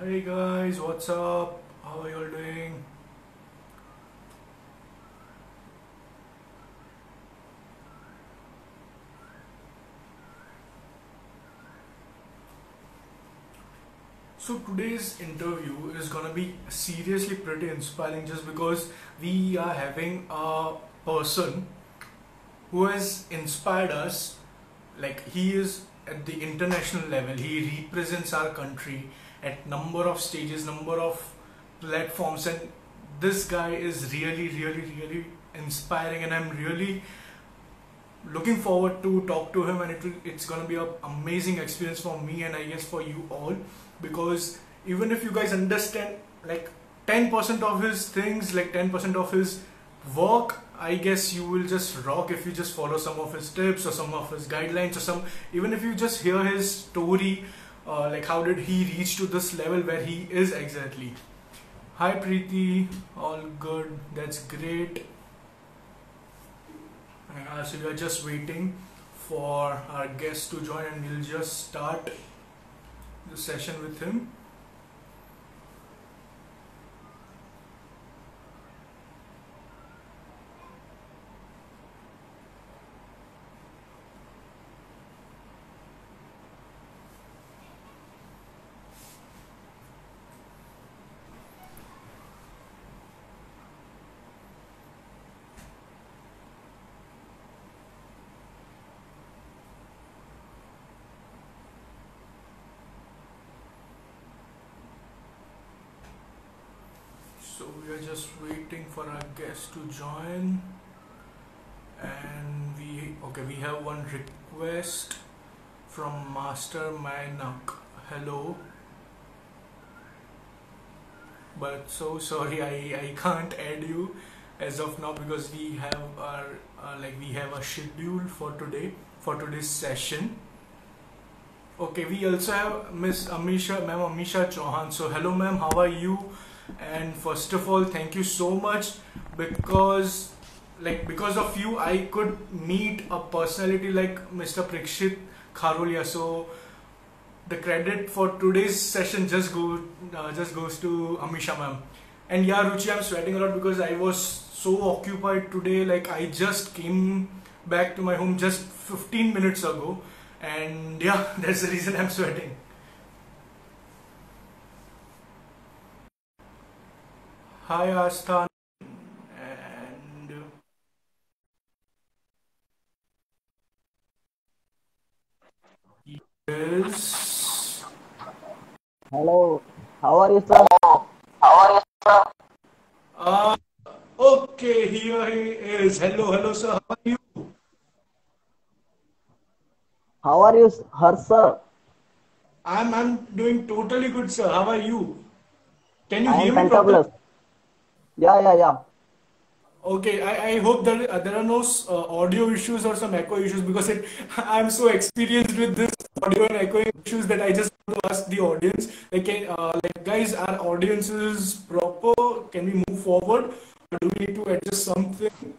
Hey guys, what's up? How are you all doing? So today's interview is gonna be seriously pretty inspiring just because we are having a person who has inspired us. Like he is at the international level, he represents our country at number of stages, number of platforms, and this guy is really inspiring, and I'm really looking forward to talk to him, and it's gonna be an amazing experience for me and I guess for you all, because even if you guys understand like 10% of his things, like 10% of his work, I guess you will just rock if you just follow some of his tips or some of his guidelines, or some, even if you just hear his story, like how did he reach to this level where he is exactly. Hi Preeti, all good, that's great. So we are just waiting for our guest to join, and we'll just start the session with him. So we are just waiting for our guest to join, and we have one request from Master Mayanak. Hello, but so sorry, I can't add you as of now because we have our we have a schedule for today, for today's session. Okay, we also have Miss Amisha, Ma'am Amisha Chauhan. So hello ma'am, how are you? And first of all, thank you so much, because because of you I could meet a personality like Mr. Prakshit Kharolia. So the credit for today's session just goes to Amisha ma'am. And yeah, Ruchi, I'm sweating a lot because I was so occupied today. Like I just came back to my home just 15 minutes ago, and yeah, that's the reason I'm sweating. Hi Astha, and yes. Hello, how are you, sir? Uh, okay, here he is. Hello, sir. How are you? How are you, her sir? I'm doing totally good, sir. How are you? Can you I am hear me properly? fantabulous. Yeah. Okay, I hope that there are no audio issues or some echo issues, because I'm so experienced with this audio and echoing issues that I just want to ask the audience, like guys, our audience is proper. Can we move forward, or do we need to adjust something?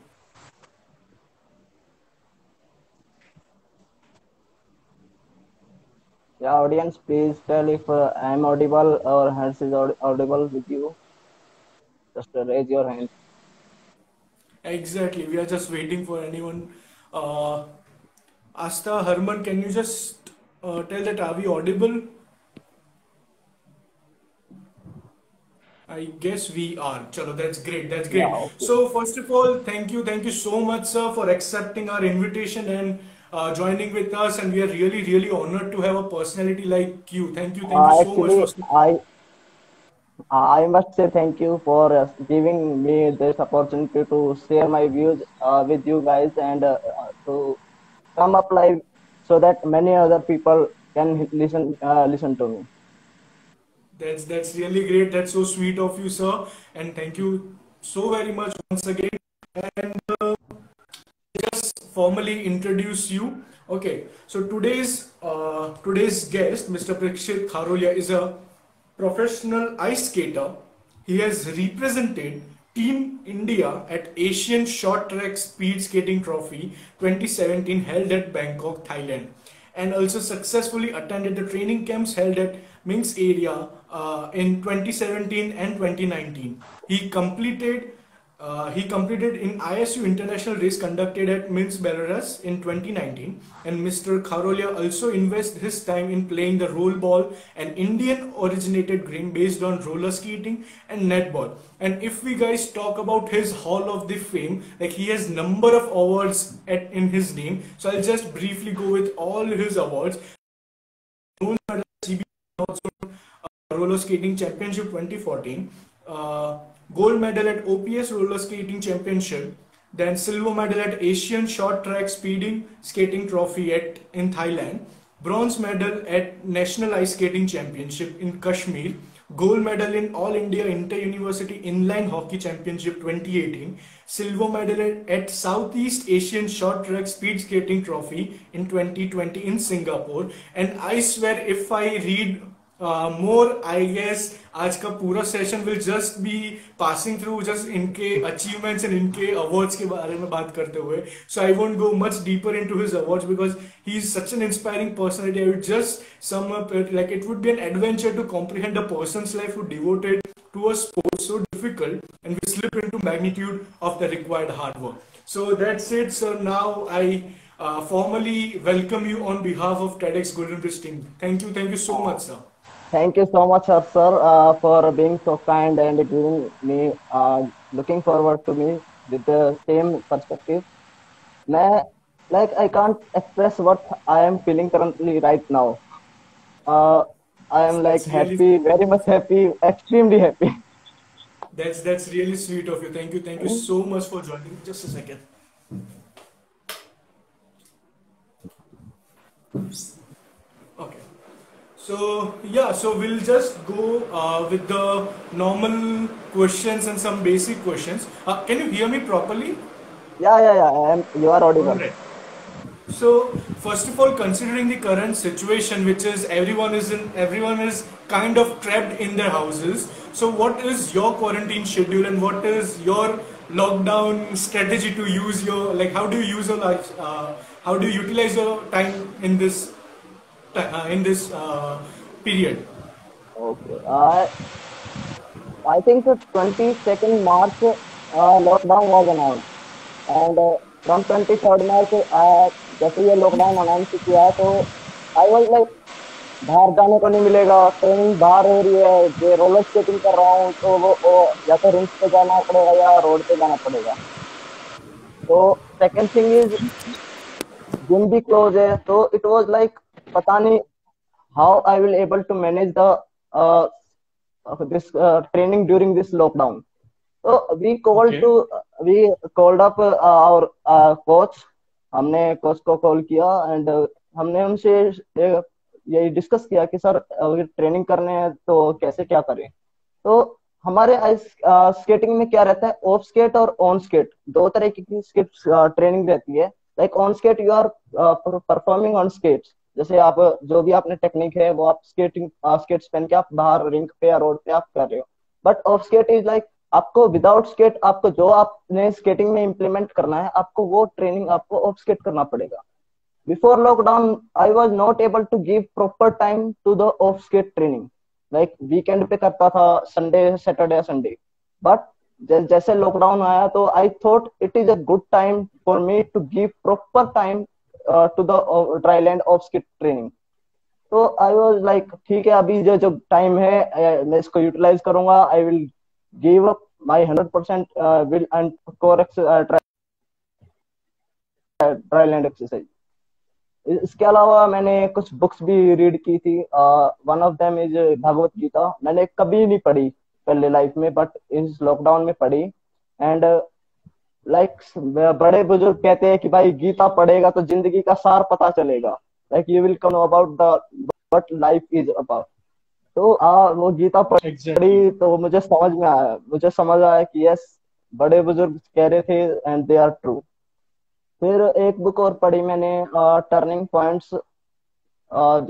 Yeah, audience, please tell if I am audible or hers is audible with you. Just raise your hand. Exactly. We are just waiting for anyone. Uh, Asta, Herman, can you just tell that are we audible? I guess we are. Chalo, that's great. That's Yeah, great. okay. So first of all, thank you so much, sir, for accepting our invitation and joining with us. And we are really honored to have a personality like you. Thank you so much Actually, for. I must say thank you for giving me this opportunity to share my views with you guys and to come up live so that many other people can listen to me. That's really great. That's so sweet of you, sir. And thank you so very much once again. And just formally introduce you. Okay, so today's guest, Mr. Prakshit Kharolia, is a professional ice skater. He has represented Team India at Asian Short Track Speed Skating Trophy 2017 held at Bangkok, Thailand, and also successfully attended the training camps held at Minsk area in 2017 and 2019. He completed in ISU international race conducted at Minsk, Belarus in 2019, and Mr. Kharolia also invests his time in playing the roll ball, an Indian originated game based on roller skating and netball. And if we guys talk about his Hall of the Fame, like he has number of awards in his name. So I'll just briefly go with all his awards. Bronze medal at CB Roller Skating Championship 2014, gold medal at OPS Roller Skating Championship, then silver medal at Asian Short Track Speeding Skating Trophy in Thailand, bronze medal at National Ice Skating Championship in Kashmir, gold medal in All India Inter-University Inline Hockey Championship 2018, silver medal at Southeast Asian Short Track Speed Skating Trophy in 2020 in Singapore. And I swear if I read more, I guess आज का पूरा session will just be passing through just इनके achievements and इनके awards के बारे में बात करते हुए. So I won't go much deeper into his awards because he is such an inspiring personality. I would just sum up it like it would be an adventure to comprehend a person's life who devoted to a sport so difficult and we slip into magnitude of the required hard work. So that's it, sir. Now I formally welcome you on behalf of TEDx Golden Bridge team. Thank you so much, sir. Thank you so much, sir, for being so kind and giving me, looking forward to me with the same perspective. I can't express what I am feeling currently right now. I am like That's really happy, very much happy, extremely happy. that's really sweet of you. Thank you so much for joining. Just a second. Okay. So yeah, so we'll just go with the normal questions and some basic questions. Can you hear me properly? Yeah. You are audible. Alright. So first of all, considering the current situation, which is everyone is kind of trapped in their houses. So what is your quarantine schedule and what is your lockdown strategy to use your, like, how do you use your life? How do you utilize your time in this period? Okay. I think the 22nd March lockdown was announced, and from 23rd March जैसे ये lockdown announce किया तो I was like बाहर जाने को नहीं मिलेगा, training बाहर हो रही है, जो रोलर स्केटिंग कर रहा हूँ तो वो या तो रिंग्स पे जाना पड़ेगा या रोड पे जाना पड़ेगा. तो सेकंड थिंग इज जिम भी क्लोज है, तो इट वाज लाइक पता नहीं how I will able to manage the this training during this lockdown. So we called up our coach. हमने कोच को कॉल किया एंड हमने उनसे यही डिस्कस किया कि सर अगर ट्रेनिंग करने हैं तो कैसे क्या करें. तो हमारे आइस स्केटिंग में क्या रहता है, ऑफ स्केट और ऑन स्केट दो तरह की स्केट ट्रेनिंग रहती है. Like on skate you are performing on skates, जैसे आप जो भी आपने टेक्निक है वो आप स्केट्स पहन के आप बाहर रिंग पे या रोड पे आप कर रहे हो. But off skate is like आपको विदाउट स्केट आपको जो आपने स्केटिंग में इम्प्लीमेंट करना है आपको वो ट्रेनिंग आपको ऑफ स्केट करना पड़ेगा. Before lockdown I was not able to give proper time to the off skate training. Like weekend पे करता था, संडे सैटरडे संडे. बट जैसे लॉकडाउन आया तो I thought it is a good time for me to give proper time to the dryland off skate training. तो I was like ठीक है, अभी जो टाइम है मैं इसको यूटिलाइज करूंगा. I will give up my 100% will and correct dryland exercise. इसके अलावा मैंने कुछ बुक्स भी रीड की थी. One of them is Bhagavad Gita. मैंने कभी नहीं पढ़ी पहले लाइफ में, बट इस लॉकडाउन में पढ़ी. एंड बड़े बुजुर्ग कहते हैं कि भाई गीता पढ़ेगा तो जिंदगी का सार पता चलेगा. Like you will come about the what life is about. तो वो गीता पढ़ी तो मुझे समझ आया कि यस, बड़े बुजुर्ग कह रहे थे एंड दे आर ट्रू. फिर एक बुक और पढ़ी मैंने, टर्निंग पॉइंट्स,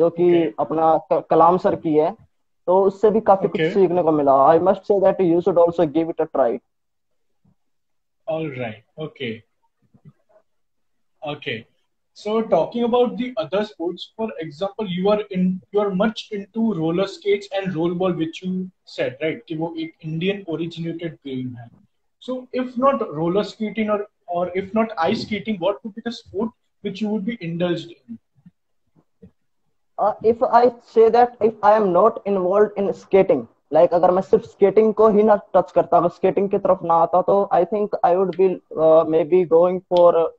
जो कि अपना कलाम सर की है. तो उससे भी काफी कुछ सीखने को मिला. I must say that you should also give it a try. All right. Okay. So talking about the other sports, for example, you are much into roller skates and rollerball, which you said, right? कि वो एक Indian originated game है. So if not roller skating or if not ice skating, what would be the sport which you would be indulged in? If I say that if I am not involved in skating, like अगर मैं सिर्फ skating को ही ना touch करता, अगर skating की तरफ ना आता, तो I think I would be maybe going for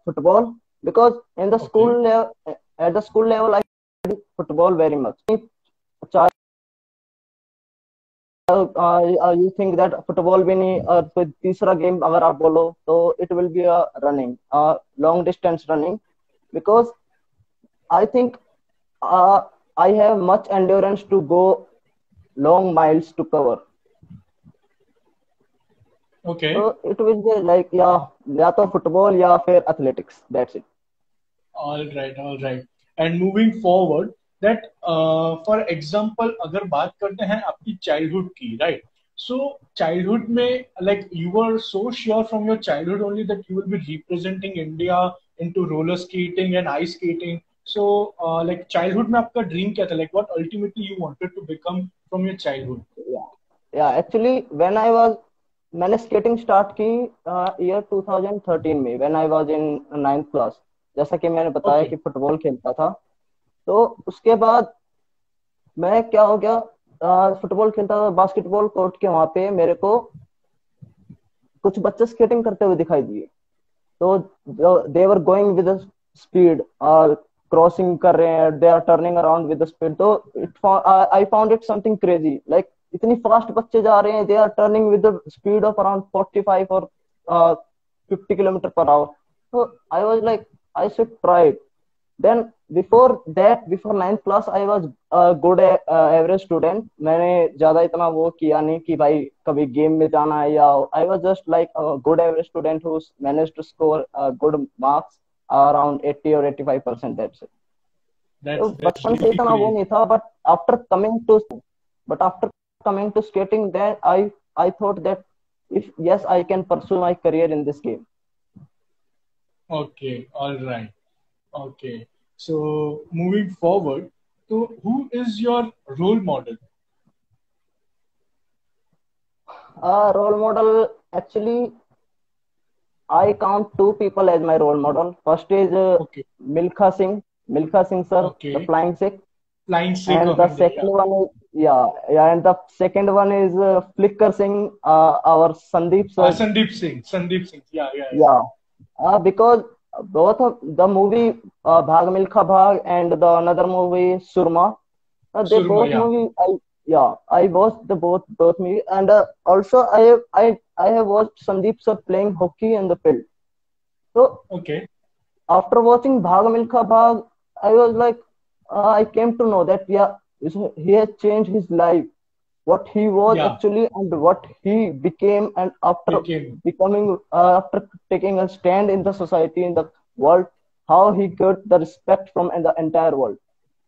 football, because in the Okay. school level, at the school level I did football very much. चाहे you think that football भी नहीं, कोई तीसरा गेम अगर आप बोलो तो it will be a running, long distance running, because I think uh, I have much endurance to go long miles to cover. Okay. So it will be like, yeah, या तो football या फिर athletics. That's it. All right, all right. And moving forward, that for example, अगर बात करते हैं आपकी childhood की, right? So childhood में, like you were so sure from your childhood only that you will be representing India into roller skating and ice skating. So like childhood में आपका dream क्या था? Like what ultimately you wanted to become from your childhood? Yeah. Yeah, actually when I was, मैंने skating start की year 2013 में, when I was in ninth class. जैसा कि मैंने बताया Okay, कि फुटबॉल खेलता था, तो उसके बाद मैं क्या हो गया, फुटबॉल खेलता था बास्केटबॉल कोर्ट के वहां पे, मेरे को कुछ बच्चे स्केटिंग करते हुए दिखाई दिए, तो they were going with speed, crossing कर रहे हैं, they are turning around with speed, तो it I found it something crazy, like इतनी फास्ट बच्चे जा रहे हैं, they are turning with speed of around 45 और 50 किलोमीटर पर आवर, तो I was like I should try. Then before that, before ninth class, I was good average student. मैंने ज्यादा इतना वो किया नहीं कि भाई कभी गेम में जाना है, या I was just like good average student who manage to score good marks around 80 और 85%. That's it. तो that's बचपन से really इतना वो great. नहीं था, after coming to skating, then I thought that if yes, I can pursue my career in this game. Okay, all right. Okay. So moving forward, so who is your role model? Role model, actually, I count two people as my role model. First is Okay. Milkha Singh sir, the Okay. flying Sikh, Flying Sikh and of the India. second Yeah. one is, and the second one is Flicker Singh, our Sandeep sir. Sandeep Singh. Sandeep Singh. Yeah. Yeah. Yeah. Yeah, because both of the movie Bhag Milkha Bhag and the another movie Surma, they Surma. both Yeah. movie. I watched the both movie, and also I have watched Sandeep sir playing hockey in the field. So Okay. after watching Bhag Milkha Bhag, I was like, I came to know that yeah, he has changed his life, what he was Yeah. actually, and what he became, and after Became. becoming, after taking a stand in the society, in the world, how he got the respect from the entire world.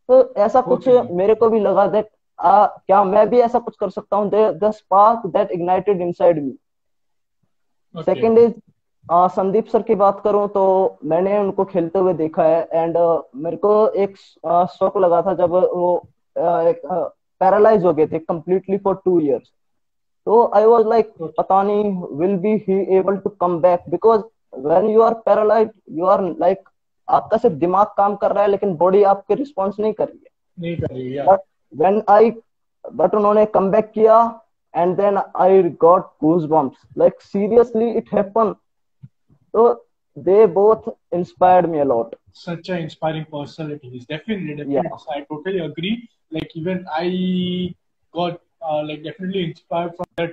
तो ऐसा कुछ Okay. मेरे को भी लगा that क्या मैं भी ऐसा कुछ कर सकता हूँ, the spark that ignited inside me. Okay. Second is Sandeep sir की बात करूं तो मैंने उनको खेलते हुए देखा है, एंड मेरे को एक शौक लगा था जब वो एक पैरालाइज हो गए थे कंप्लीटली फॉर 2 years. तो आई वाज लाइक, Okay. पता नहीं will be he able to come back, because when you are paralyse, you are like, आपका सिर्फ दिमाग काम कर रहा है लेकिन बॉडी आपके रिस्पॉन्स नहीं कर रही है. नहीं करी. Yeah. But when I but उन्होंने कम बैक किया, and then I got goose bumps, like seriously it happen. तो they both inspired me a lot. Such an inspiring personality. He's definitely, Yeah, definitely. I totally agree. Like even I got like definitely inspired from that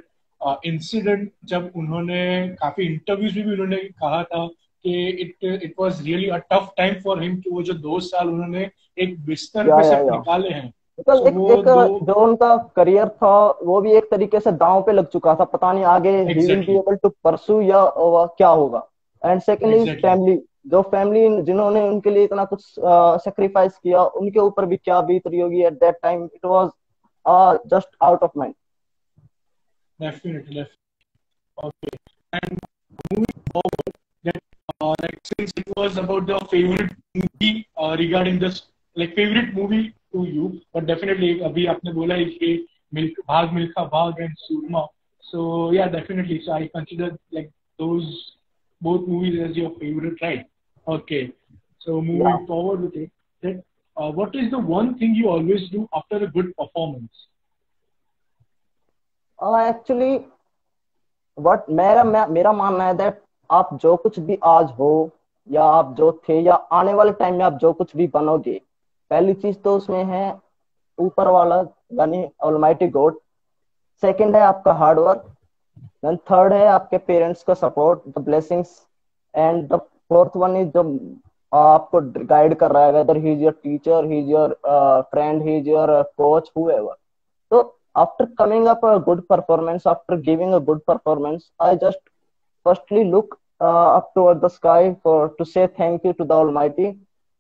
incident. जब उन्होंने काफी interviews में भी उन्होंने कहा था कि it was really a tough time for him कि वो जो 2 साल उन्होंने एक बिस्तर पे yeah, सिर्फ yeah. निकाले हैं. बिकॉज So एक वो एक दो. जो उनका करियर था, वो भी एक तरीके से दांव पे लग चुका था, पता नहीं आगे he will be Exactly. Able to pursue या क्या होगा. And second is Exactly. Family, जो फैमिली जिन्होंने उनके लिए इतना कुछ सेक्रीफाइस किया, उनके ऊपर भी क्या बीत रही होगी at that time. It was just out of mind. Definitely. Definitely. Okay. And moving forward, that like since it was about the favorite movie regarding this, like favorite movie to you, but definitely अभी आपने बोला है कि भाग मिल्खा भाग and Surma, so yeah, definitely, so I consider like those both movies as your favorite, right? Okay, so Yeah. moving forward with it, that what is the one thing you always do after a good performance? Actually, मेरा मानना है that आप जो कुछ भी आज हो, या आप जो थे, या आने वाले टाइम में आप जो कुछ भी बनोगे, पहली चीज तो उसमें है ऊपर वाला, यानी ऑलमाइटी गॉड। सेकंड है आपका हार्ड वर्क। देन थर्ड है आपके पेरेंट्स का support, the blessings. And the fourth one is जो आपको गाइड कर रहा है, whether he is your teacher, he is your friend, he is your coach, whoever. So after coming up a good performance, after giving a good performance, I just firstly look up toward the sky for to say thank you to the Almighty,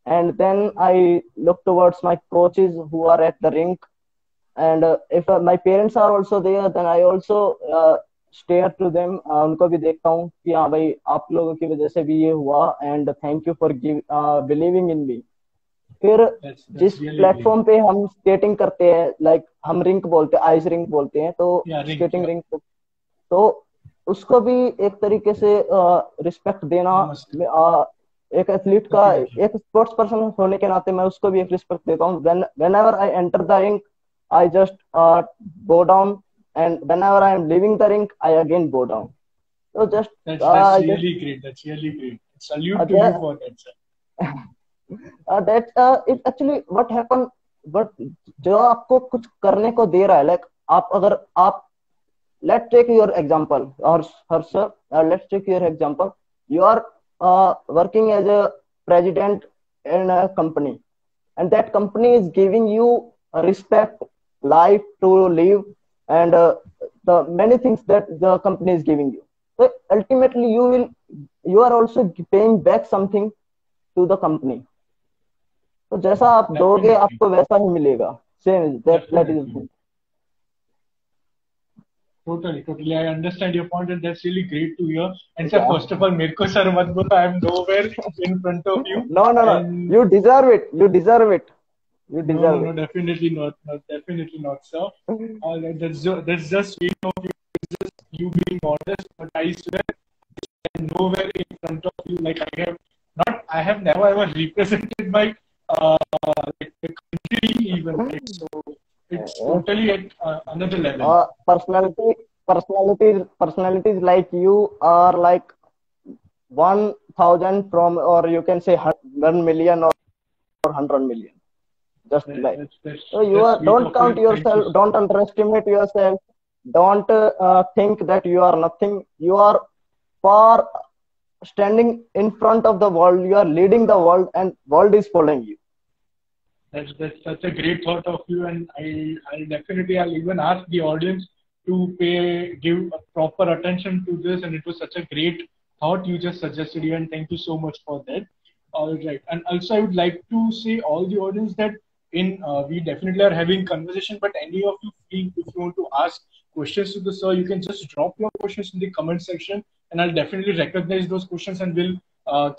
and then I look towards my coaches who are at the rink, and if my parents are also there, then I also stare to them, उनको भी देखता हूँ कि हाँ भाई आप लोगों की वजह से भी ये हुआ, and thank you for believing in me. फिर जिस That's really great. प्लेटफॉर्म पे हम स्केटिंग करते हैं, लाइक हम रिंक बोलते हैं, आइस रिंक बोलते हैं, तो Yeah, ring. Skating Yeah. Rink, तो उसको भी एक तरीके से रिस्पेक्ट देना, Must. एक एथलीट का, Definitely. एक स्पोर्ट्स पर्सन होने के नाते मैं उसको भी एक रिस्पेक्ट देता हूँ। When ever I enter the rink, I just go down, and when ever I am living the rink, I again go down. तो just That's really great. That's really great. Salute to you for that, sir. that it actually what happened, but जो आपको कुछ करने को दे रहा है, like आप अगर आप let's take your example, or sir, let's take your example. You are working as a president in a company, and that company is giving you respect, life to live, and the many things that the company is giving you. So ultimately, you are also paying back something to the company. तो जैसा आप दोगे Definitely. आपको वैसा ही मिलेगा, same that is Definitely. Totally. I understand your point, and that's really great to hear. And sir, yeah. first of all, मेरे को sir मत बोलो, I am nowhere in front of you. No, And you deserve it, you deserve it, you deserve no, definitely not, definitely not, sir. it. That's just sweet of you. It's just you being honest. But I swear, I'm nowhere in front of you. Like I have never ever represented my like the country even. Right? So it's totally at another level. Personalities like you are like 1,000 from, or you can say 1 million or 100 million, just like. So you are, don't count yourself, don't underestimate yourself, don't think that you are nothing. You are far standing in front of the world, you are leading the world, and world is following you. That's such a great thought of you, and I'll even ask the audience to give a proper attention to this, and it was such a great thought you just suggested here, and thank you so much for that. All right, and also I would like to say all the audience that we definitely are having conversation, but any of you feel if you want to ask questions to the sir, you can just drop your questions in the comment section, and I'll definitely recognize those questions and will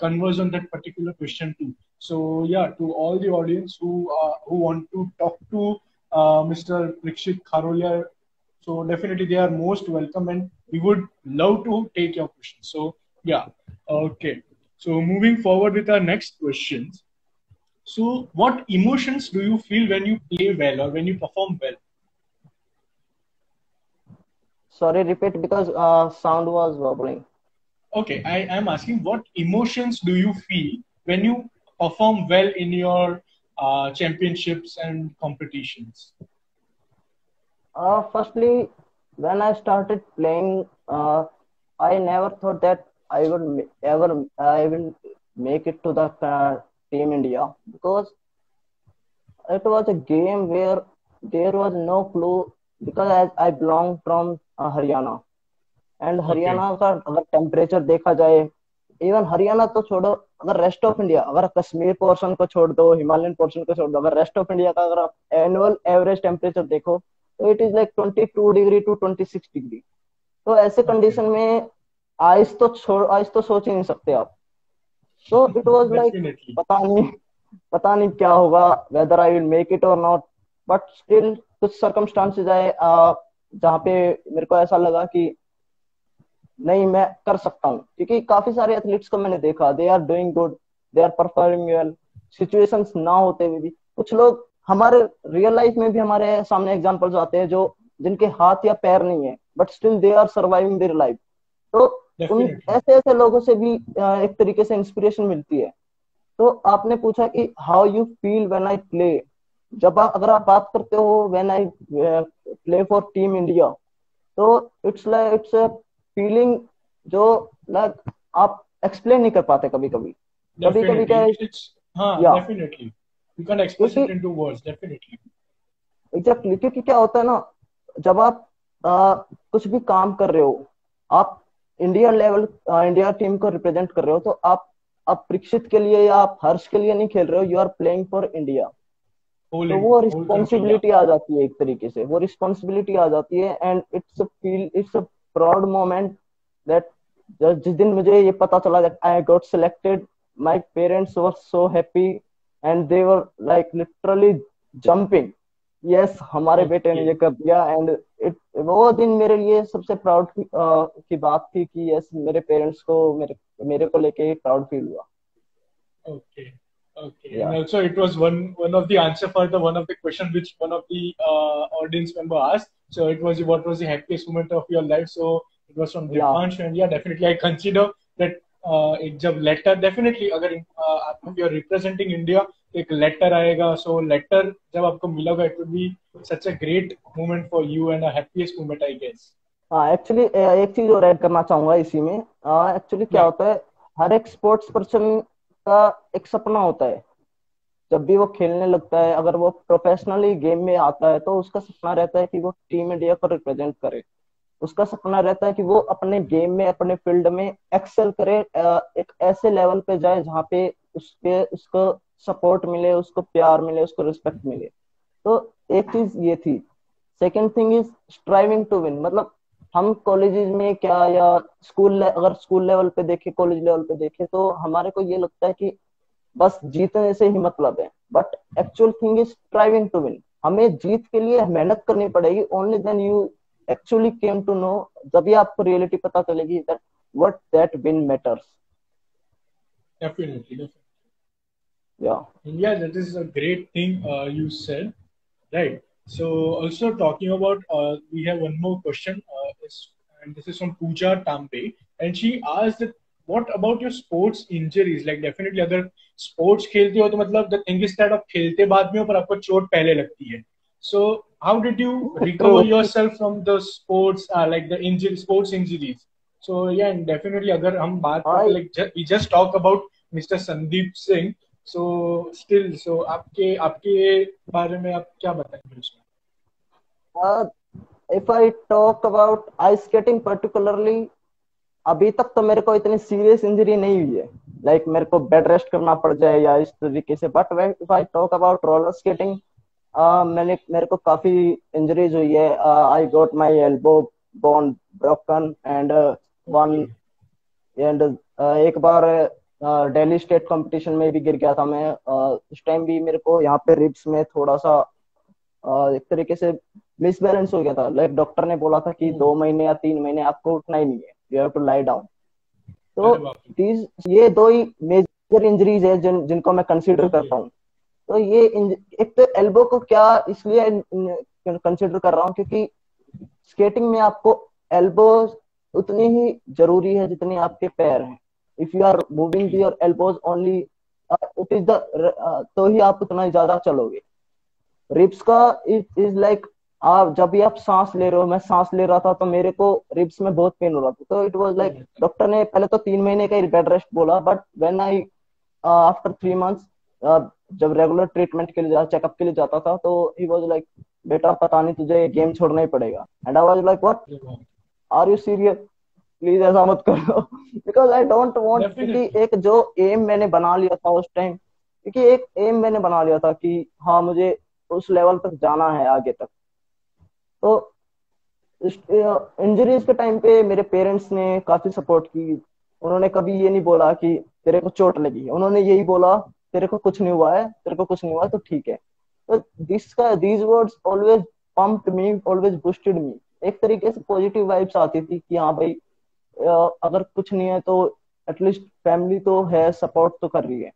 converse on that particular question too. So yeah, to all the audience who want to talk to Mr. Rikshit Kharolia, so definitely they are most welcome, and we would love to take your questions. So yeah, okay. So moving forward with our next questions. So what emotions do you feel when you play well or when you perform well? Sorry, repeat, because sound was wobbling. Okay, I am asking what emotions do you feel when you perform well in your championships and competitions? Firstly, when I started playing, I never thought that I would ever I will make it to the team India, because it was a game where there was no clue, because I belong from Haryana, and Okay. Haryana का अगर temperature देखा जाए, even Haryana तो छोड़ो, अगर rest of India, अगर Kashmir portion को छोड़ दो, हिमालयन पोर्शन को छोड़ दो, अगर रेस्ट ऑफ इंडिया का अगर आप एनुअल एवरेज टेम्परेचर देखो, तो it is like 22 degree to 26 degree. तो ऐसे कंडीशन में आइस तो सोच ही नहीं सकते आप। तो इट वाज लाइक Definitely. पता नहीं क्या होगा, whether I will make it और नॉट, बट स्टिल कुछ सर्कमस्टांसेस आए जहाँ पे मेरे को ऐसा लगा कि नहीं, मैं कर सकता हूँ, क्योंकि काफी सारे एथलीट्स को मैंने देखा, they are doing good, they are performing well, situations ना होते हुए भी। कुछ लोग हमारे रियल लाइफ में भी हमारे सामने एग्जांपल्स आते हैं जो जिनके हाथ या पैर नहीं है, but still they are surviving their life. तो उन Definitely. ऐसे ऐसे लोगों से भी एक तरीके से इंस्पिरेशन मिलती है। तो आपने पूछा कि how you feel when I play, अगर आप बात करते हो when I play for team India, तो इट्स अ फीलिंग जो लाइक आप एक्सप्लेन नहीं कर पाते कभी कभी। कभी कभी क्या Definitely. है, It's हाँ, या definitely. You can't express क्योंकि it into words. Definitely. Exactly, क्योंकि क्या होता है ना, जब आप आ, कुछ भी काम कर रहे हो, आप इंडिया लेवल इंडिया टीम को रिप्रेजेंट कर रहे हो, तो आप परीक्षित के लिए या आप हर्ष के लिए नहीं खेल रहे हो, you are playing for India. तो वो Whole country. Yeah. रिस्पॉन्सिबिलिटी आ जाती है, एक तरीके से वो रिस्पॉन्सिबिलिटी आ जाती है, and it's a proud moment that जिस दिन मुझे ये पता चला that I got selected, my parents were so happy and they were like literally jumping, yes हमारे बेटे ने ये Okay. कर दिया। एंड इट वो दिन मेरे लिए सबसे प्राउड की बात थी कि यस मेरे पेरेंट्स को मेरे को लेके प्राउड फील हुआ। Okay. Okay. And या also it was one of the answer for the one of the question which one of the audience member asked. So it was what was the happiest moment of your life? So it was from या Dipansh, and yeah, definitely I consider that एक जब letter definitely अगर आप you are representing India एक letter आएगा so letter जब आपको मिलेगा it will be such a great moment for you and a happiest moment I guess हाँ, एक्चुअली एक चीज और ऐड करना चाहूंगा इसी में। एक्चुअली क्या या होता है, हर एक स्पोर्ट्स पर्सन का एक सपना होता है। जब भी वो खेलने लगता है, अगर वो प्रोफेशनली गेम में आता है, तो उसका सपना रहता है कि वो टीम इंडिया को रिप्रेजेंट करे। उसका सपना रहता है कि वो अपने गेम में, अपने फील्ड में एक्सेल करे, एक ऐसे लेवल पे जाए जहाँ पे उसको सपोर्ट मिले, उसको प्यार मिले, उसको रिस्पेक्ट मिले। तो एक चीज ये थी। Second thing is striving to win, मतलब हम कॉलेजेस में क्या, या अगर स्कूल लेवल पे देखे, कॉलेज लेवल पे देखे, तो हमारे को ये लगता है कि बस जीतने से ही मतलब है, but actual thing is striving to win. हमें जीत के लिए मेहनत करनी पड़ेगी, only then you actually came to know, जब आपको रियलिटी पता चलेगी that what that win matters. Definitely या Yeah, that is a great thing you said, right? So, also talking about, we have one more question, and this is from Pooja Tampe, and she asked that, what about your sports injuries? Like, definitely, अगर sports खेलते हो तो मतलब the thing is that आप खेलते बाद में हो पर आपको चोट पहले लगती है. So, how did you true. recover yourself from the sports, like the injury, sports injuries? So, yeah, and definitely, अगर हम बात हाँ, करते like we just talk about Mr. Sandeep Singh. So still so आपके आपके बारे में आप क्या बताएंगे उसमें if I talk about ice skating particularly, अभी तक तो मेरे को इतनी सीरियस इंजरी नहीं हुई है, लाइक मेरे को बेड रेस्ट करना पड़ जाए या इस तरीके से। But if I talk about roller skating, मेरे को काफी इंजरीज हुई है। I got my elbow bone broken and one okay and एक बार दिल्ली स्टेट कंपटीशन में भी गिर गया था मैं। उस टाइम भी मेरे को यहाँ पे रिब्स में थोड़ा सा एक तरीके से मिसबैलेंस हो गया था, लाइक डॉक्टर ने बोला था कि 2 महीने या 3 महीने आपको उठना ही नहीं है, you have to lie down. तो अरे बाप these ये दो ही मेजर इंजरीज है जिनको मैं रे कंसीडर ओके करता हूँ। तो ये एक तो एल्बो को क्या इसलिए कंसीडर कर रहा हूँ, क्योंकि स्केटिंग में आपको एल्बो उतनी ही जरूरी है जितनी आपके पैर हैं। If you are moving your elbows only, it is the तो ही आप उतना ही ज्यादा चलोगे। रिब्स का इज लाइक, आप जब भी आप सांस ले रहे हो, मैं सांस ले रहा था तो मेरे को रिब्स में बहुत पेन हो रहा था, तो इट वाज लाइक डॉक्टर ने पहले तो 3 महीने का ही बेड रेस्ट बोला, but when I after 3 months जब रेगुलर ट्रीटमेंट के लिए चेकअप के लिए जाता था, तो ही वाज लाइक बेटा पता नहीं तुझे गेम छोड़ना ही पड़ेगा। And I was like what, are you serious, please ऐसा मत करो बिकॉज आई डोंट वांट, क्योंकि डेफिनेटली एक जो एम मैंने बना लिया था उस टाइम, क्योंकि एक एम मैंने बना लिया था कि हाँ मुझे उस लेवल तक जाना है आगे तक। तो इंजरीज के टाइम पे मेरे पेरेंट्स ने काफी सपोर्ट की, उन्होंने कभी ये नहीं बोला कि तेरे को चोट लगी, उन्होंने यही बोला तेरे को कुछ नहीं हुआ है, तेरे को कुछ नहीं हुआ है, तो ठीक है। तो these words always pumped me, always boosted me. एक तरीके से पॉजिटिव वाइब्स आती थी कि हाँ भाई, अगर कुछ नहीं है तो एटलीस्ट फैमिली तो है, सपोर्ट तो कर रही है।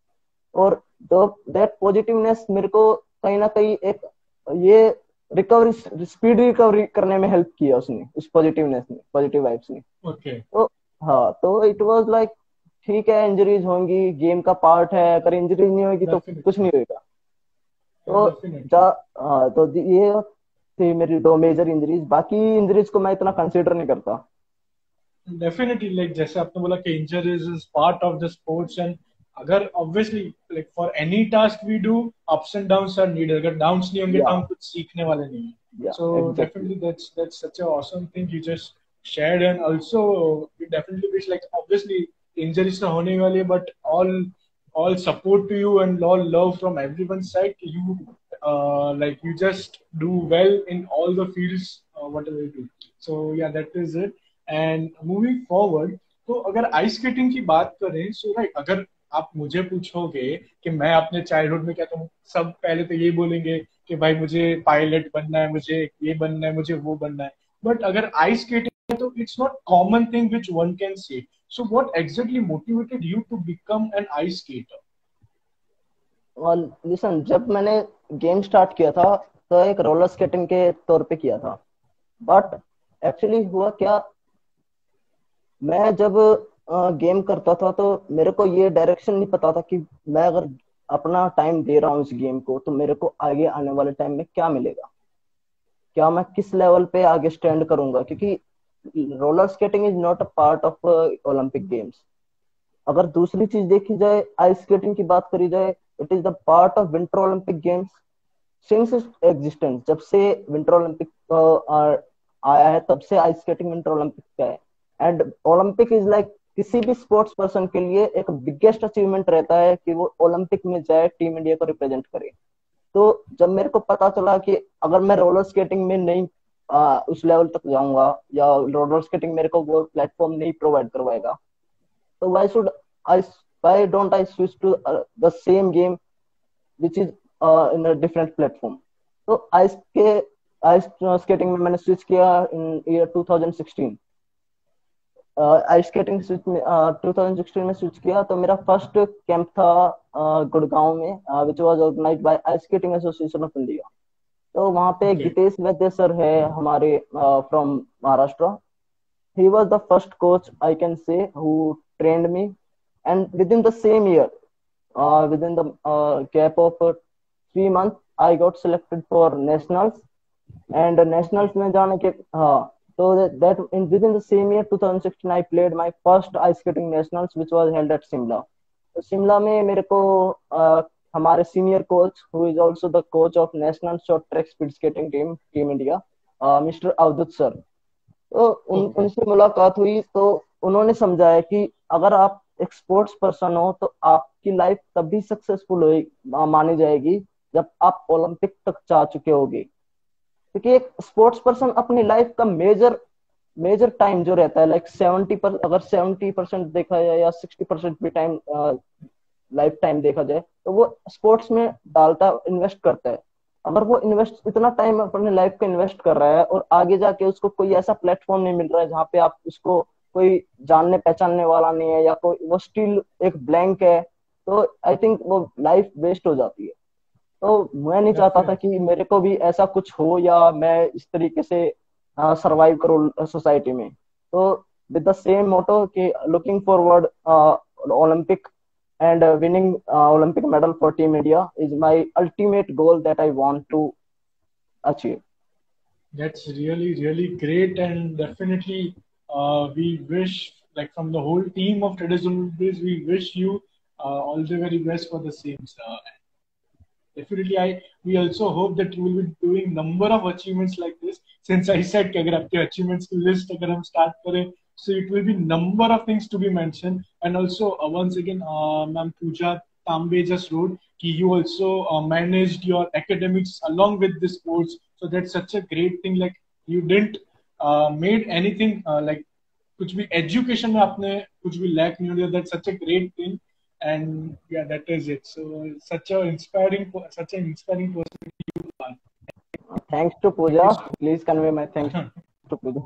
और दैट पॉजिटिवनेस मेरे को कहीं ना कहीं एक ये रिकवरी, स्पीड रिकवरी करने में हेल्प किया उसने, उस पॉजिटिवनेस ने, पॉजिटिव वाइब्स ने। ओके। तो हाँ, तो इट वाज लाइक ठीक है, इंजरीज होंगी, गेम का पार्ट है, अगर इंजरीज नहीं होगी तो कुछ नहीं होगा। तो डेफिनेटली। हाँ, तो ये थी मेरी दो मेजर इंजरीज, बाकी इंजरीज को मैं इतना कंसिडर नहीं करता। डेफिनेटली, लाइक जैसे आपने बोला कि injuries is part of the sports, and अगर obviously like for any task we do, ups and downs are needed. अगर डाउन्स नहीं होंगे या तो हम कुछ सीखने वाले नहीं हैं। या so exactly. Definitely that's such a awesome thing you just shared, and also we definitely wish, like obviously injuries तो होने वाली है, but all support to you and all love from everyone's side. You like you just do well in all the fields, whatever you do. So yeah, that is it. And moving forward, तो अगर ice skating की बात करें, सो right, अगर आप मुझे पूछोगे कि मैं अपने चाइल्डहुड में क्या, तो सब पहले तो ये बोलेंगे कि भाई मुझे पायलट बनना है, मुझे ये बनना है, मुझे वो बनना है। बट अगर आइस स्केटिंग है तो it's not common thing which one can say. So what exactly motivated you to become an ice skater? और लिसन, जब मैंने गेम स्टार्ट किया था तो एक रोलर स्केटिंग के तौर पे किया था। बट एक्चुअली हुआ क्या, मैं जब गेम करता था तो मेरे को ये डायरेक्शन नहीं पता था कि मैं अगर अपना टाइम दे रहा हूँ इस गेम को तो मेरे को आगे आने वाले टाइम में क्या मिलेगा, क्या मैं किस लेवल पे आगे स्टैंड करूंगा। क्योंकि roller skating is not a part of Olympic games. अगर दूसरी चीज देखी जाए, आइस स्केटिंग की बात करी जाए, it is the part of winter Olympic games since its existence. जब से विंटर ओलंपिक आया है तब से आइस स्केटिंग विंटर ओलंपिक का है। एंड ओलंपिक इज लाइक किसी भी स्पोर्ट्स पर्सन के लिए एक बिगेस्ट अचीवमेंट रहता है कि वो ओलंपिक में जाए, टीम इंडिया को रिप्रेजेंट करे। तो जब मेरे को पता चला कि अगर मैं रोलर स्केटिंग में नहीं उस लेवल तक जाऊंगा, या रोलर स्केटिंग मेरे को वो प्लेटफॉर्म नहीं प्रोवाइड करवाएगा, तो I why don't I switch to the same game which is in a different platform? तो आइस स्केटिंग में मैंने स्विच किया इन ईयर 2016। आइस स्केटिंग स्विच में 2016 में स्विच किया, तो मेरा फर्स्ट कैंप था गुड़गांव में, which was organised by ice skating association of India. तो वहाँ पे ओके। गितेश वैद्य सर है हमारे, from Maharashtra. He was the first coach, I can say, who trained me. And within the same year, within the gap of 3 months, I got selected for nationals. And nationals में जाने के, हाँ, so that in within the same year 2016 I played my first ice skating nationals which was held at Simla. तो शिमला में मेरे को हमारे senior coach, who is also the coach of national short track speed skating team India, mister Avdhoot sir, तो okay. उनसे मुलाकात हुई। तो उन्होंने समझाया कि अगर आप एक स्पोर्ट्स पर्सन हो तो आपकी लाइफ तभी सक्सेसफुल हो मानी जाएगी जब आप ओलंपिक तक जा चुके होगे। क्योंकि एक स्पोर्ट्स पर्सन अपनी लाइफ का मेजर मेजर टाइम जो रहता है, लाइक 70%, अगर 70% देखा जाए या 60% भी टाइम लाइफ टाइम देखा जाए, तो वो स्पोर्ट्स में डालता, इन्वेस्ट करता है। अगर वो इन्वेस्ट इतना टाइम अपने लाइफ का इन्वेस्ट कर रहा है और आगे जाके उसको कोई ऐसा प्लेटफॉर्म नहीं मिल रहा है जहाँ पे आप उसको कोई जानने पहचानने वाला नहीं है, या कोई वो स्टिल एक ब्लैंक है, तो आई थिंक वो लाइफ वेस्ट हो जाती है। तो मैं नहीं चाहता था डेफिनेटली। कि मेरे को भी ऐसा कुछ हो या मैं इस तरीके से सरवाइव करूँ सोसाइटी में। तो विद द सेम मोटो कि looking forward Olympic and winning Olympic medal for Team India is my ultimate goal that I want to achieve. That's really, really great, and definitely, we wish, like from the whole team of Traditional Days, we wish you all the very best for the same. Definitely, we also hope that you will be doing number of achievements like this. Since I said कि अगर आपके achievements की list अगर हम start करें, so it will be number of things to be mentioned. And also, once again, Ma'am Pooja Tambe just wrote कि you also managed your academics along with the sports. So that's such a great thing. Like you didn't made anything like कुछ भी education में आपने कुछ भी lack नहीं होता, that's such a great thing. And yeah, that is it. So such an inspiring person you are. Thanks to Thank you Pooja. so Please convey my thanks much. to Pooja.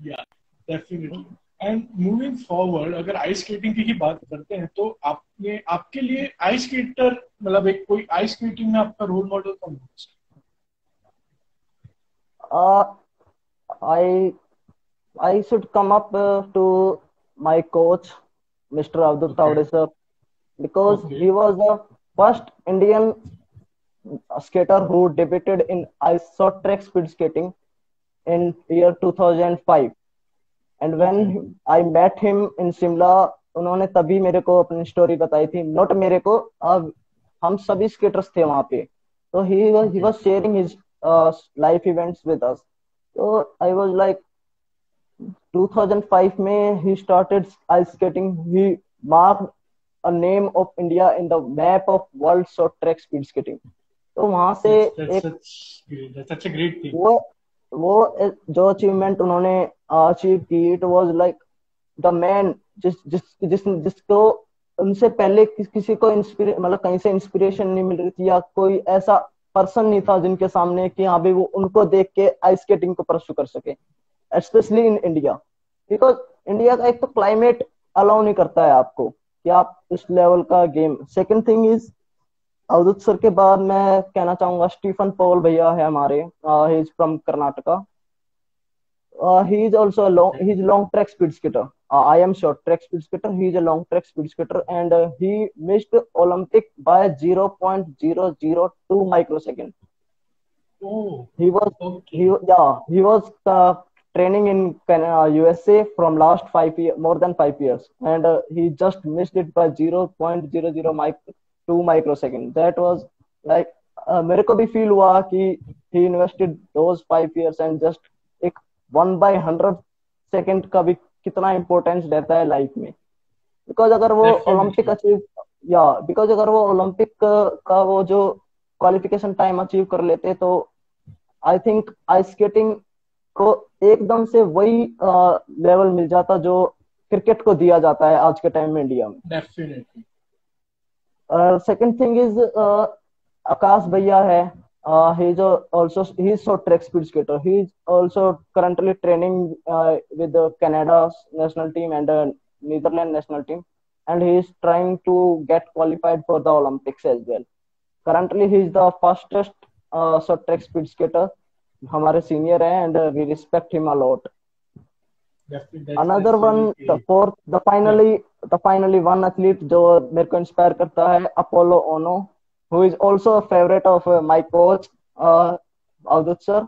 Yeah, definitely. And moving forward, अगर ice skating की ही बात करते हैं तो आपने आपके लिए ice skater मतलब एक कोई आइस स्केटिंग में आपका रोल मॉडल कौन है? Uh, I I should come up to my coach, Mr. Abdul Okay. Tawde sir, because Okay. he was the first Indian skater who debuted in ice short track speed skating in year 2005. And Okay. when I met him in Shimla, उन्होंने तभी मेरे को अपनी story बताई थी. Not मेरे को, हम सभी स्केटर्स थे वहां पे. तो ही Okay. Was sharing his life events with us. तो आई वाज लाइक 2005 में he started ice skating. He marked a name of India in the map of world short track speed skating. तो वहां से That's एक such great. That's such a great thing. वो जो achievement उन्होंने achieve की, it was like the man जिस जिस जिस जिसको उनसे पहले किसी को मतलब कहीं से इंस्पिरेशन नहीं मिल रही थी, या कोई ऐसा पर्सन नहीं था जिनके सामने कि हाँ भाई वो उनको देख के आइस स्केटिंग को परस्यू कर सके, specially in India. Because India का एक तो क्लाइमेट अलाउ नहीं करता है आपको कि आप इस लेवल का game. Second thing is, Avdhoot sir के बाद मैं कहना चाहूंगा स्टीफन पॉल भैया है हमारे. He is from Karnataka. He is also he's long track speed skater. I am short track speed skater. He is a long track speed skater, and he missed Olympic by 0.002 microsecond. Oh, He was okay. he was training in USA from last 5 years, more than 5 years, and he just missed it by 0.002 microsecond. That was like मेरे को भी feel हुआ कि he invested those 5 years and just एक 1/100 second का भी कितना importance रहता है लाइफ में. बिकॉज अगर वो ओलंपिक Definitely. अचीव बिकॉज अगर वो ओलंपिक का वो जो क्वालिफिकेशन टाइम अचीव कर लेते, तो आई थिंक आइस स्केटिंग को एकदम से वही लेवल मिल जाता जो क्रिकेट को दिया जाता है आज के टाइम में इंडिया में. Definitely. सेकंड थिंग इज आकाश भैया है. He is short track speed skater. He is also currently training with the Canada's national team and Netherlands national team, and he is trying to get qualified for the Olympics as well. Currently, he is the fastest short track speed skater. हमारे senior है, and we respect him a lot. Definitely. Another That's one, really the great. fourth, the finally one athlete जो मेरे को inspire करता है, Apolo Ohno, who is also a favorite of my coach, Avdut sir.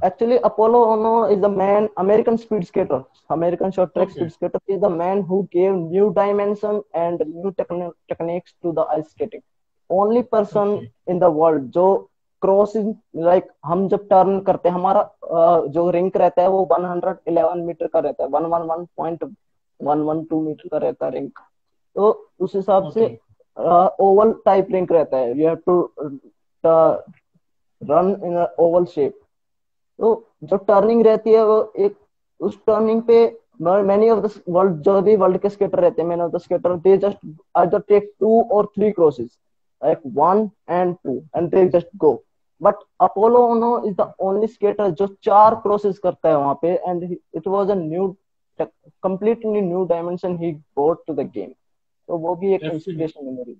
Actually, Apollo Ono is the man, American speed skater, American short track Okay. speed skater. He is the man who gave new dimension and new techniques to the ice skating. Only person Okay. in the world जो crossing, like हम जब turn करते हैं, हमारा जो rink रहता है वो 111 मीटर का रहता है, 111.112 मीटर का रहता है रिंक. तो उस हिसाब से Okay. ओवल टाइप रिंक रहता है. You have to run in oval shape. तो जो टर्निंग रहती है वो एक, उस टर्निंग पे मैनी ऑफ द वर्ल्ड, जो भी वर्ल्ड के स्केटर रहते हैं, many of the skater, they just either take 2 or 3 crosses, like 1 and 2, and they just go. But Apolo Ohno is the only skater जो 4 क्रॉसेस करता है वहां पे, and it was a new, completely new dimension ही brought to the game. तो वो भी एक इंस्पिरेशन है मेरी.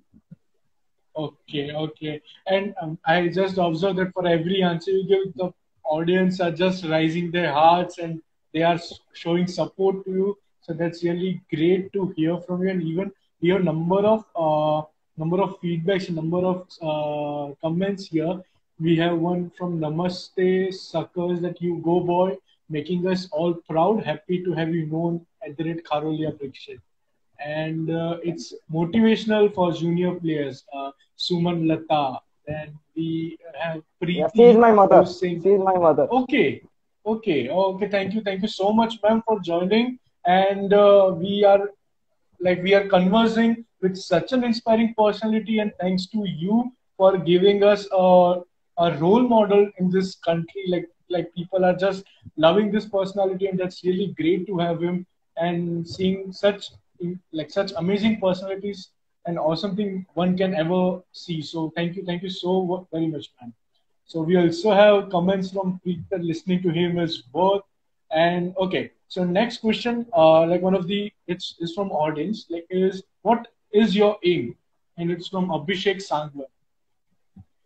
Okay, okay. And I just observed that for every answer you give, the audience are just raising their hearts and they are showing support to you. So that's really great to hear from you, and even hear number of feedbacks, number of comments here. We have one from Namaste Suckers, that you go boy, making us all proud. Happy to have you known at the rate Kharolia Prikshit. And it's motivational for junior players. Suman Lata, then we have Yeah, she is Preeti my mother. who's saying, She is my mother. okay, okay, thank you so much, ma'am, for joining. And we are conversing with such an inspiring personality, and thanks to you for giving us a role model in this country. Like people are just loving this personality, and that's really great to have him and seeing such amazing personalities and awesome thing one can ever see. So thank you so very much, man. So we also have comments from Peter listening to him as well. And okay, so next question, like one of the it's is from audience, like is what is your aim? And it's from Abhishek Sangwa.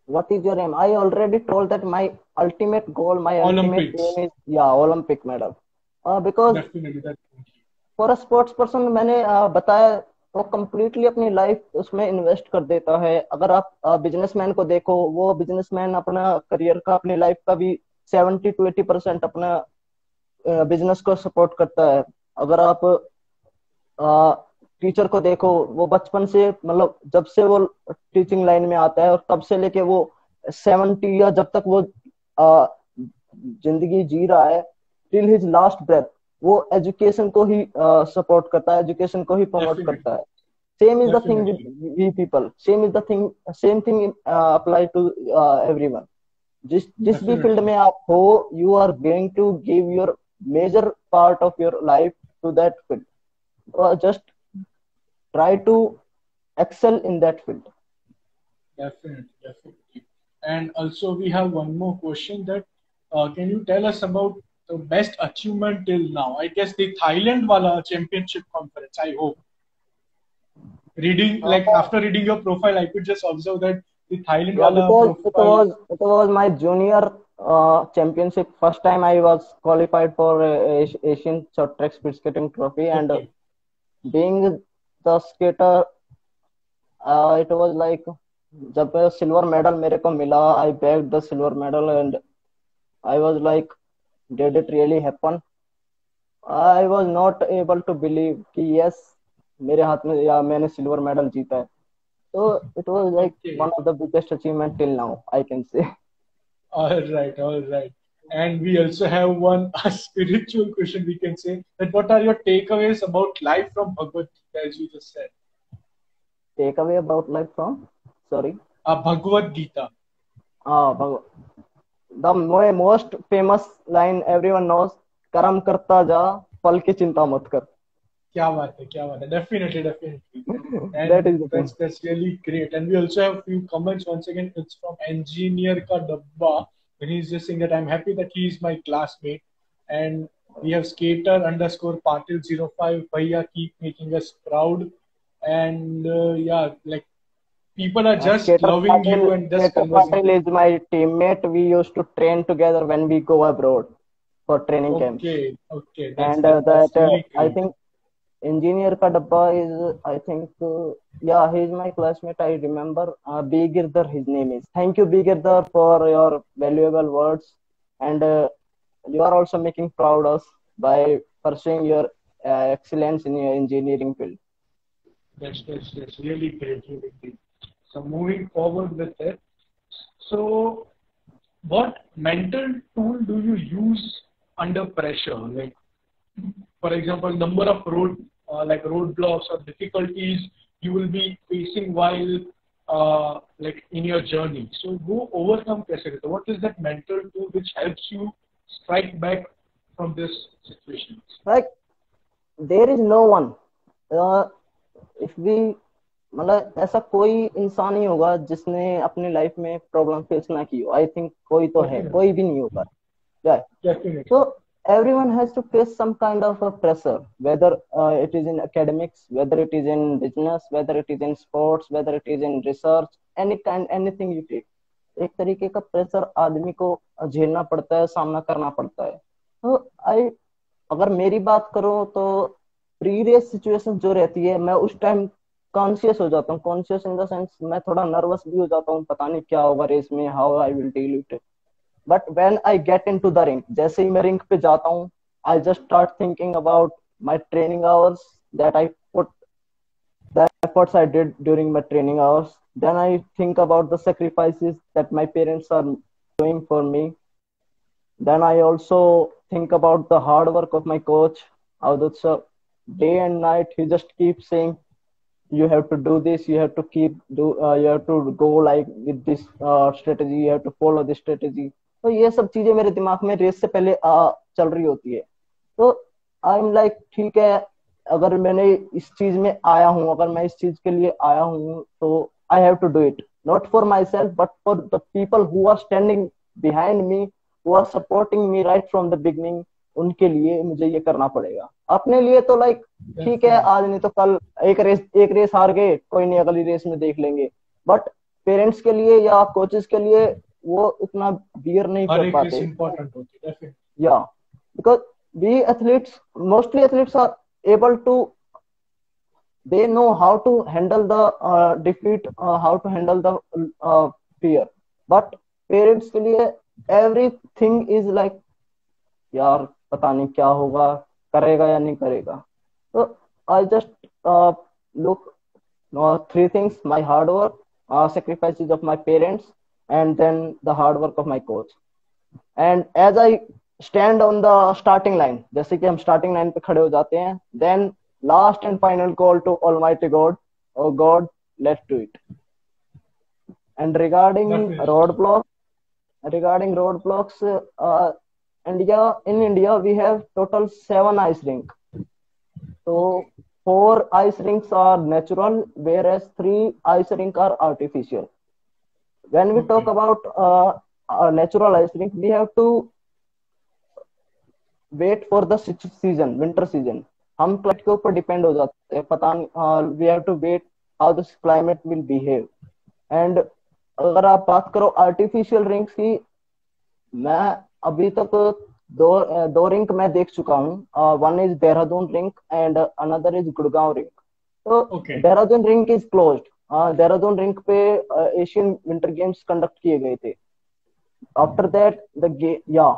What is your aim? I already told that my ultimate goal, my ultimate Olympics. aim is, yeah, Olympic medal. Because Definitely, definitely. For a sports person मैंने बताया, वो completely अपनी life उसमें invest कर देता है. अगर आप बिजनेसमैन को देखो, वो बिजनेसमैन अपना करियर का, अपनी लाइफ का भी 70 to 80% अपना बिजनेस को सपोर्ट करता है. अगर आप टीचर को देखो, वो बचपन से, मतलब जब से वो टीचिंग लाइन में आता है और तब से लेके वो 70, या जब तक वो जिंदगी जी रहा है, टिल हिज लास्ट ब्रेथ, वो एजुकेशन को ही सपोर्ट करता है, एजुकेशन को ही प्रमोट Definitely, करता है. Same is the thing definitely, with we people, same thing apply to everyone. जिस भी फील्ड definitely. में आप हो, you are going to give your major part of your life to that field. Just try to excel in that field. Definitely, definitely. And also, we have one more question that can you tell us about the best achievement till now? I guess the Thailand wala championship conference. I hope. Reading Uh, like after reading your profile, I could just observe that the Thailand yeah, wala because profile. it was my junior championship. First time I was qualified for Asian short track speed skating trophy, and Okay, being the skater, it was like जब silver medal मेरे को मिला, I bagged the silver medal and I was like, did it really happen? I was not able to believe कि yes, मेरे हाथ में, या मैंने सिल्वर मेडल जीता है. So it was like one okay. of the biggest achievement till now, I can say. All right, all right. And we also have one a spiritual question. We can say that what are your takeaways about life from Bhagavad Gita, as you just said? Takeaway about life from, sorry, Bhagavad Gita. Bhagwan. The most famous line everyone knows, कर्म करता जा, फल की चिंता मत कर. क्या बात है, क्या बात है. Definitely, definitely. That And is the thing. that's really great. And we also have a few comments. Once again, it's from Engineer Ka Dabba. And he's just saying that I'm happy that he's my classmate. And we have skater underscore Patil 05. Bhaiya, keep making us proud. And yeah, like people are just loving you and just Skater conversing Patil with is my teammate. We used to train together when we go abroad for training you. camps. Okay, okay, And that's that really I great. think Engineer ka dabba is, I think, yeah, he's my classmate. I remember. B. Girdhar, his name is. Thank you, B. Girdhar, for your valuable words. And you are also making proud us by pursuing your excellence in your engineering field. That's really great, really great. So moving forward with it. So what mental tool do you use under pressure? Like, for example, number of like roadblocks or difficulties you will be facing while like in your journey. So go overcome pressure. So what is that mental tool which helps you strike back from this situation? Like, there is no one. Uh, if we, मतलब ऐसा कोई इंसान नहीं होगा जिसने अपनी life में problem face ना की हो. आई थिंक कोई तो है, Definitely, कोई भी नहीं होगा. Yeah. definitely, So everyone has to face some kind of a pressure, whether it is in academics, whether it is in business, whether it is in sports, whether it is in research, anything you take. एक तरीके का pressure आदमी को झेलना पड़ता है, सामना करना पड़ता है. तो आई अगर मेरी बात करो तो प्रीवियस सिचुएशन जो रहती है, मैं उस टाइम कॉन्शियस हो जाता हूँ. कॉन्शियस इन द सेंस मैं थोड़ा नर्वस भी हो जाता हूँ, पता नहीं क्या होगा रेस में, how I will deal with. But when I get into the ring, जैसे ही मैं रिंग पे जाता हूँ, I just start thinking about my training hours, that I put the efforts I did during my training hours. Then I think about the sacrifices that my parents are doing for me. Then I also think about the hard work of my coach. Avadut sir, day and night, he just keeps saying, "You have to do this. You have to you have to go like with this strategy. You have to follow this strategy." तो ये सब चीजें मेरे दिमाग में race से पहले चल रही होती है। तो आई एम लाइक ठीक है, अगर मैंने इस चीज में आया हूँ, अगर मैं इस चीज के लिए आया हूँ, तो I have to do it, not for my self but for the people who are standing behind me, who are supporting me right from the beginning. उनके लिए मुझे ये करना पड़ेगा। अपने लिए तो लाइक ठीक है, Definitely. आज नहीं तो कल एक रेस हार गए, कोई नहीं, अगली रेस में देख लेंगे। बट पेरेंट्स के लिए या कोचेस के लिए वो उतना बियर नहीं हर कर एक रेस पाते। इम्पोर्टेंट होती है, definitely. Yeah, because we athletes, mostly athletes are able to, they know how to handle the defeat, how to handle the fear. But parents के लिए everything is like, यार पता नहीं क्या होगा, करेगा या नहीं करेगा। तो I just look three things: my hard work, sacrifices of my parents, and then the hard work of my coach. And as I stand on the starting line, जैसे कि हम स्टार्टिंग लाइन पे खड़े हो जाते हैं, then last and final call to almighty God, oh God, let's do it. And Definitely. regarding roadblocks, in India we have total 7 ice rink. So Okay. 4 ice rinks are natural, whereas 3 ice rink are artificial. When we talk Okay. about a natural ice rink, we have to wait for the season, winter season. हम climate के ऊपर depend हो जाते हैं, पता नहीं, we have to wait how this climate will behave. And अगर आप बात करो आर्टिफिशियल रिंग्स की, मैं अभी तक दो रिंक मैं देख चुका हूँ। One is Dehradun rink and another is Gurgaon rink. तो Okay. Dehradun rink is closed. Dehradun rink पे एशियन विंटर गेम्स कंडक्ट किए गए थे। आफ्टर दैट या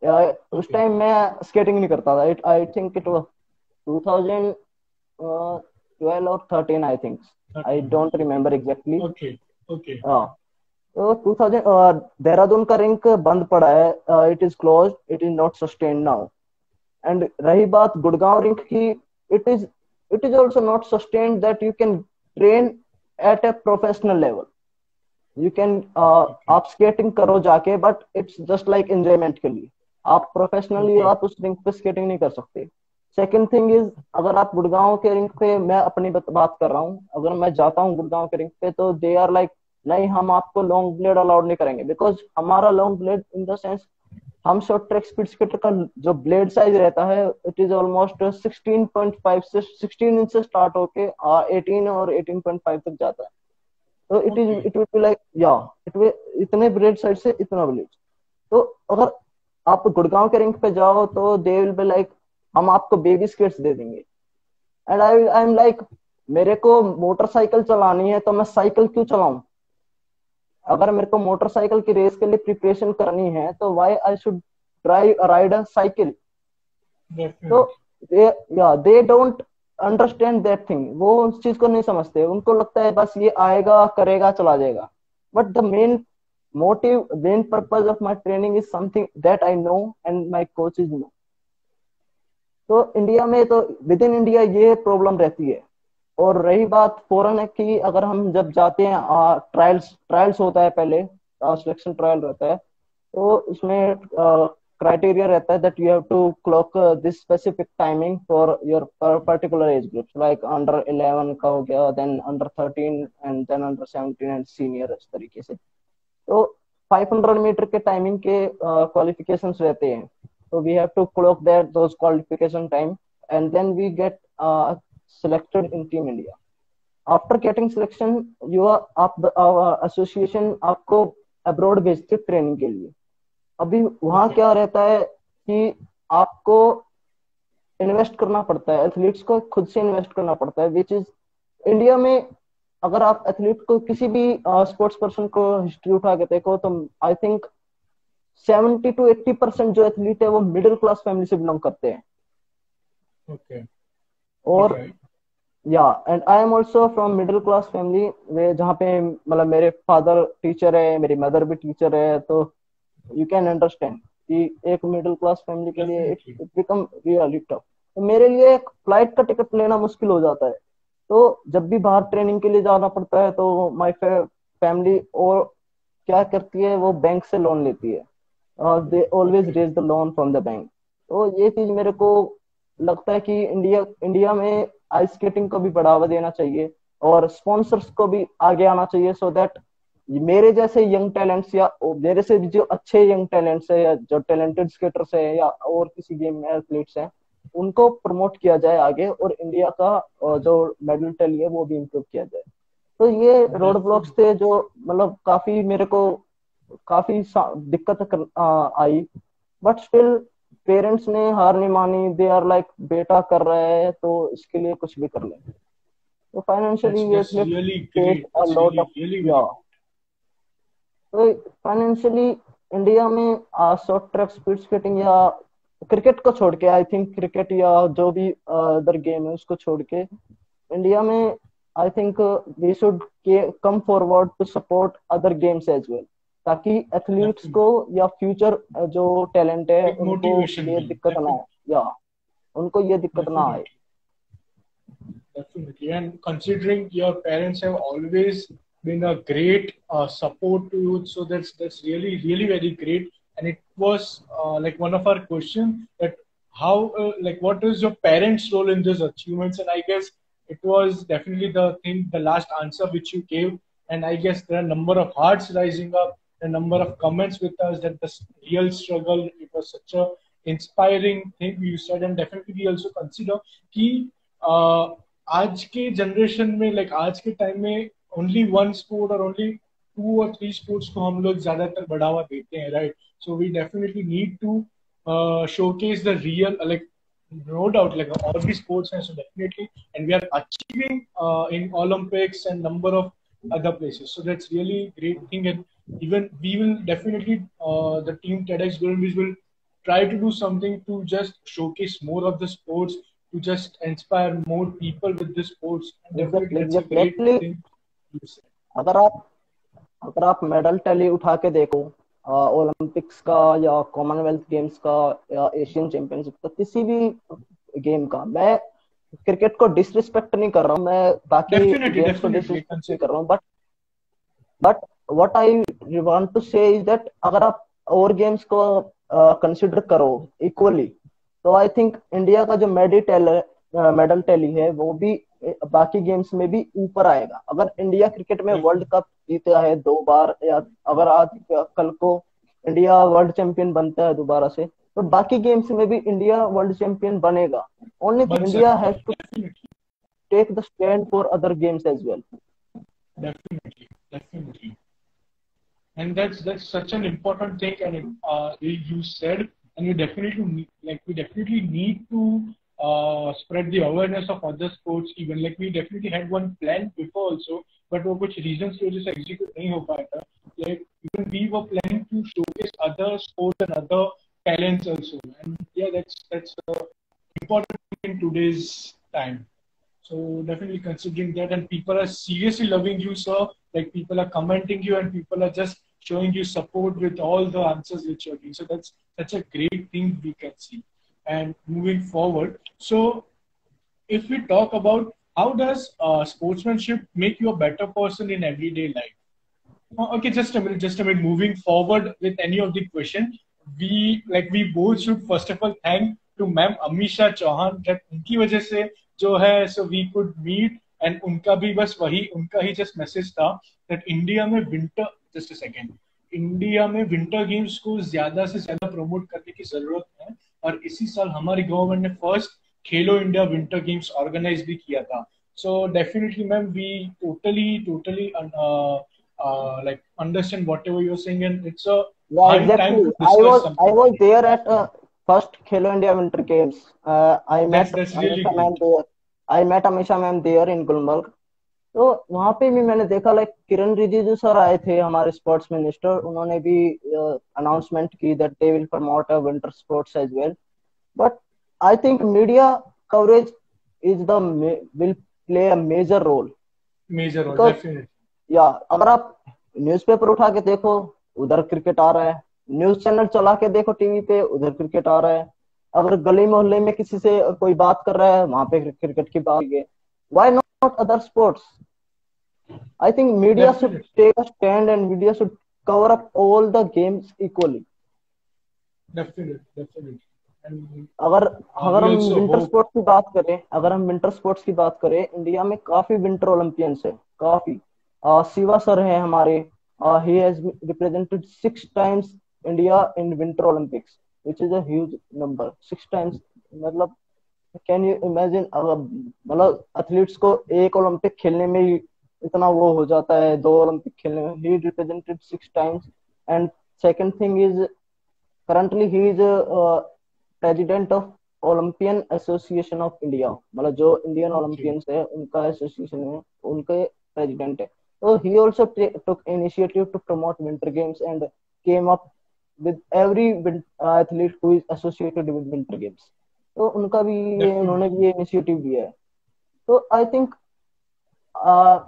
उस Okay. टाइम मैं स्केटिंग नहीं करता था। It I think it was 2012 और 13, I think, I 13. Don't remember exactly. Okay. Okay. हाँ, तो 2000 देहरादून का रिंक बंद पड़ा है, it is close, it is not sustained now. And रही बात गुड़गांव रिंक की, it is also not sustained that you can train eight a professional level. You can Okay. आप स्केटिंग करो जाके, but it's just like enjoyment के लिए। आप professionally Okay. आप उस रिंक पे स्केटिंग नहीं कर सकते। सेकंड थिंग इज, अगर आप गुड़गांव के रिंक पे, मैं अपनी बात कर रहा हूँ, अगर मैं जाता हूँ गुड़गांव के रिंक पे, तो दे आर लाइक, नहीं हम आपको लॉन्ग ब्लेड अलाउड नहीं करेंगे, बिकॉज हमारा long blade in the sense, हम शॉर्ट ट्रैक स्पीड स्केटर का जो ब्लेड साइज रहता है, इट इज ऑलमोस्ट 16.5 से 16 इंच से स्टार्ट होके 18 और 18.5 तक जाता है। तो Okay. It will be like, या इट विल, इतने ब्लेड साइड से इतना ब्लेड। तो अगर आप गुड़गांव के रिंक पे जाओ, तो दे विल बी लाइक, हम आपको बेबी स्केट्स दे देंगे। एंड आई एम लाइक, मेरे को मोटरसाइकिल चलानी है तो मैं साइकिल क्यों चलाऊं? अगर मेरे को मोटरसाइकिल की रेस के लिए प्रिपरेशन करनी है, तो why I should drive ride a cycle? तो Definitely. They don't understand that thing. वो उस चीज को नहीं समझते, उनको लगता है बस ये आएगा करेगा चला जाएगा। But the main purpose of my training is something that I know and my coach is know. तो इंडिया में तो, विद इन इंडिया ये प्रॉब्लम रहती है। और रही बात फॉरेन की, अगर हम जब जाते हैं, ट्रायल्स होता है पहले, सिलेक्शन ट्रायल रहता है, तो उसमें क्राइटेरिया रहता है that you have to clock this specific timing for your particular age group, like under 11 का हो गया, then under 13, and then under 17 and senior, इस तरीके से। तो 500 मीटर के टाइमिंग के क्वालिफिकेशंस रहते हैं। तो we have to clock that those qualification time, and then we get selected in Team India. After getting selection, association आपको अब्रॉड भेजते ट्रेनिंग के लिए। अभी वहां Okay. क्या रहता है कि आपको इन्वेस्ट करना पड़ता है, एथलीट्स को खुद से इन्वेस्ट करना पड़ता है, विच इज इंडिया में, अगर आप एथलीट को, किसी भी स्पोर्ट्स पर्सन को हिस्ट्री उठा के देखो, तो आई थिंक 70 to 80% जो एथलीट है वो मिडिल क्लास फैमिली से बिलोंग करते हैं। Okay. और Right. या and I am also from middle class family, वे जहाँ पे मतलब मेरे फादर टीचर है, मेरी मदर भी टीचर है। तो यू कैन अंडरस्टैंड कि एक मिडिल क्लास फैमिली के लिए it Definitely. It become really tough. तो मेरे लिए एक फ्लाइट का टिकट लेना मुश्किल हो जाता है। तो जब भी बाहर ट्रेनिंग के लिए जाना पड़ता है, तो माय फैमिली और क्या करती है, वो बैंक से लोन लेती है, और they always raise the loan from the bank. तो ये चीज मेरे को लगता है कि इंडिया इंडिया में आइस स्केटिंग को भी बढ़ावा देना चाहिए, और स्पॉन्सर्स को भी आगे आना चाहिए, सो दैट मेरे जैसे यंग टैलेंट्स, या मेरे से भी जो अच्छे यंग टैलेंट्स है, या जो टैलेंटेड स्केटर्स है, या और किसी गेम में एथलीट्स हैं, उनको प्रमोट किया जाए आगे, और इंडिया का जो मेडल टैली है वो भी इम्प्रूव किया जाए। तो ये रोड ब्लॉक्स थे जो मतलब काफी मेरे को काफी दिक्कत आई, बट स्टिल पेरेंट्स ने हार नहीं मानी। दे आर लाइक बेटा कर रहे हैं तो इसके लिए कुछ भी कर ले। तो फाइनेंशियली ये That's really face great. A That's lot of, really या very तो फाइनेंशियली इंडिया में शॉर्ट ट्रैक स्पीड स्केटिंग या क्रिकेट को छोड़ के, आई थिंक क्रिकेट या जो भी अदर गेम है उसको छोड़ के, इंडिया में I think we should come forward to support other games as well, ताकि एथलीट्स definitely. को या फ्यूचर जो टैलेंट है Like उनको motivation ये भी, दिक्कत ना definitely. आए, या उनको ये दिक्कत ना आए। Definitely. Definitely. And considering your parents have always been a great support to you, so that's really very great. And it was like one of our questions that how like what is your parents' role in these achievements? And I guess it was definitely the last answer which you gave. And I guess there are a number of hearts rising up, a number of comments with us that the real struggle, it was such a inspiring thing you said, and definitely we also consider कि आज के generation में like आज के time में only one sport और only two और three sports को हम लोग ज्यादातर बढ़ावा देते हैं, right? So we definitely need to showcase the real like no doubt like all these sports and so definitely and we are achieving in Olympics and number of other places, so that's really great thing. And even we will definitely the team TEDx Golden Bees will try to do something to just showcase more of the sports, to just inspire more people with the sports. And definitely exactly that's a exactly great actually thing you said. अगर आप अगर आप medal tally उठा के देखो, Olympics का या Commonwealth games का या एशियन चैंपियनशिप का, किसी भी गेम का, मैं क्रिकेट को डिसरिस्पेक्ट नहीं कर रहा हूँ, मैं बाकी Definitely, गेम्स को definitely डिसरिस्पेक्ट नहीं consider. कर रहा हूँ, but what I want to say is that अगर आप और गेम्स को कंसिडर करो इक्वली, तो आई थिंक इंडिया का जो मेडल टैली है वो भी बाकी गेम्स में भी ऊपर आएगा। अगर इंडिया क्रिकेट में वर्ल्ड कप जीता है 2 बार, या अगर आज कल को इंडिया वर्ल्ड चैंपियन बनता है दोबारा से, तो बाकी गेम्स में भी इंडिया वर्ल्ड चैंपियन बनेगा। ओनली बन इंडिया सकता है, has to definitely, take the stand for other games as well. definitely. And that's such an important thing, and you said, and you definitely need, like we definitely need to spread the awareness of other sports. Even like we definitely had one plan before also, but वो कुछ reasons की वजह से execute नहीं हो पाया था. Like even we were planning to showcase other sports and other talents also, and yeah, that's important in today's time. So definitely considering that, and people are seriously loving you, sir. Like people are commenting you, and people are just showing you support with all the answers which you're giving. So that's such a great thing we can see. And moving forward, so if we talk about how does sportsmanship make you a better person in everyday life? Okay, just a minute, just a minute. Moving forward with any of the question, we both should first of all thank to Ma'am Amisha Chauhan that उनकी वजह से जो है so we could meet, and उनका भी बस वही उनका ही just message था that इंडिया में विंटर गेम्स को ज्यादा से ज्यादा प्रमोट करने की जरूरत है, और इसी साल हमारी गवर्नमेंट ने फर्स्ट खेलो इंडिया विंटर गेम्स ऑर्गेनाइज भी किया था. So definitely, ma'am, we totally like understand whatever you're saying, and it's a Yeah, high time exactly. to discuss I something was like there at first Khelo India Winter Games. I that. met That's really Amisha ma'am great. there. I met Amisha ma'am there in Gulmarg. तो वहां पे भी मैंने देखा like किरण Rijiju sir आए थे, हमारे sports minister, उन्होंने भी अनाउंसमेंट की that they will promote winter sports as well, but I think media coverage is the will play a major role, Major role, because definitely. या अगर आप न्यूज़पेपर उठा के देखो उधर क्रिकेट आ रहा है, न्यूज चैनल चला के देखो टीवी पे उधर क्रिकेट आ रहा है, अगर गली मोहल्ले में किसी से कोई बात कर रहा है वहां पे क्रिकेट की बात है, why not other sports? I think media should Definitely. take a stand and media should cover up all the games equally. definitely. And अगर अगर we हम also विंटर hope. स्पोर्ट्स की बात करें, अगर हम विंटर स्पोर्ट्स की बात करें, इंडिया में काफी विंटर ओलंपियंस है, काफी। शिवा सर है हमारे, he has represented 6 times India in winter Olympics, which is a huge number. 6 times, मतलब कैन यू इमेजिन, अगर मतलब एथलीट्स को एक ओलंपिक खेलने में ही इतना वो हो जाता है, 2 ओलंपिक खेलने में। He represented 6 times। And second thing is, currently he is president of Olympian association of India, मतलब जो इंडियन Okay. ओलंपियंस है उनका एसोसिएशन है, उनके प्रेसिडेंट है। तो he also took initiative to promote winter games and came up with every athlete who is associated with winter games। तो उनका भी ये, उन्होंने भी Definitely. ये इनिशिएटिव लिया है। तो I think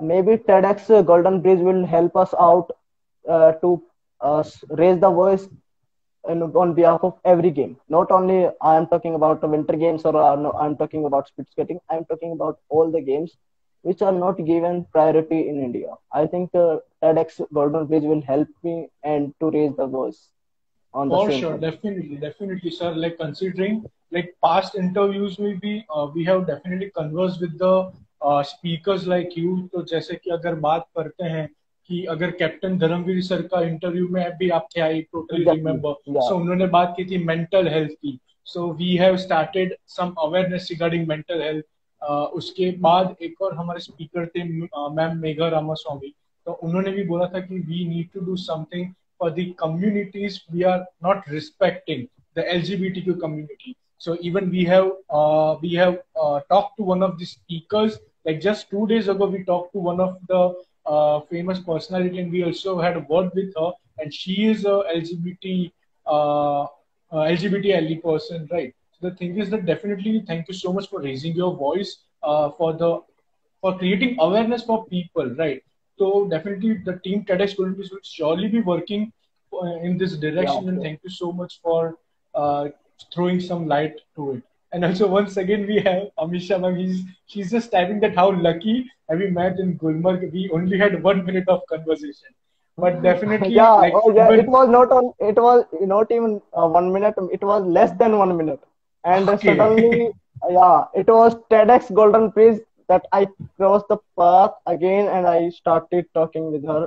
maybe TEDx Golden Bridge will help us out to raise the voice on behalf of every game. Not only I am talking about the winter games, or no, I'm talking about speed skating. I'm talking about all the games which are not given priority in India. I think TEDx Golden Bridge will help me and to raise the voice on the For same sure, thing. definitely, sir. Like considering like past interviews में भी we have definitely conversed with the speakers like you. तो जैसे कि अगर बात करते हैं कि अगर कैप्टन धर्मवीर सर का इंटरव्यू में अभी आप थे, I totally Exactly. Remember. Yeah. So उन्होंने बात की थी मेंटल हेल्थ की। So we have started some awareness regarding mental health. उसके बाद एक और हमारे स्पीकर थे मैम मेघा रामास्वामी। तो उन्होंने भी बोला था कि we need to do something for the communities we are not respecting, the LGBTQ community. So even we have talked to one of the speakers. Like just 2 days ago, we talked to one of the famous personality, and we also had a word with her. And she is a LGBT LGBT ally person, right? So the thing is that definitely thank you so much for raising your voice for creating awareness for people, right? So definitely the team TEDx Olympics will surely be working in this Yeah. direction. And Sure. thank you so much for throwing some light to it. And also once again we have Amisha ma'am. She's just typing that how lucky have we met in Gulmarg. We only had 1 minute of conversation, but definitely Yeah. like Oh, yeah. It even was not on. It was not even 1 minute. It was less than 1 minute. And okay. suddenly, yeah, it was TEDx Golden Bridge that I crossed the path again, and I started talking with her.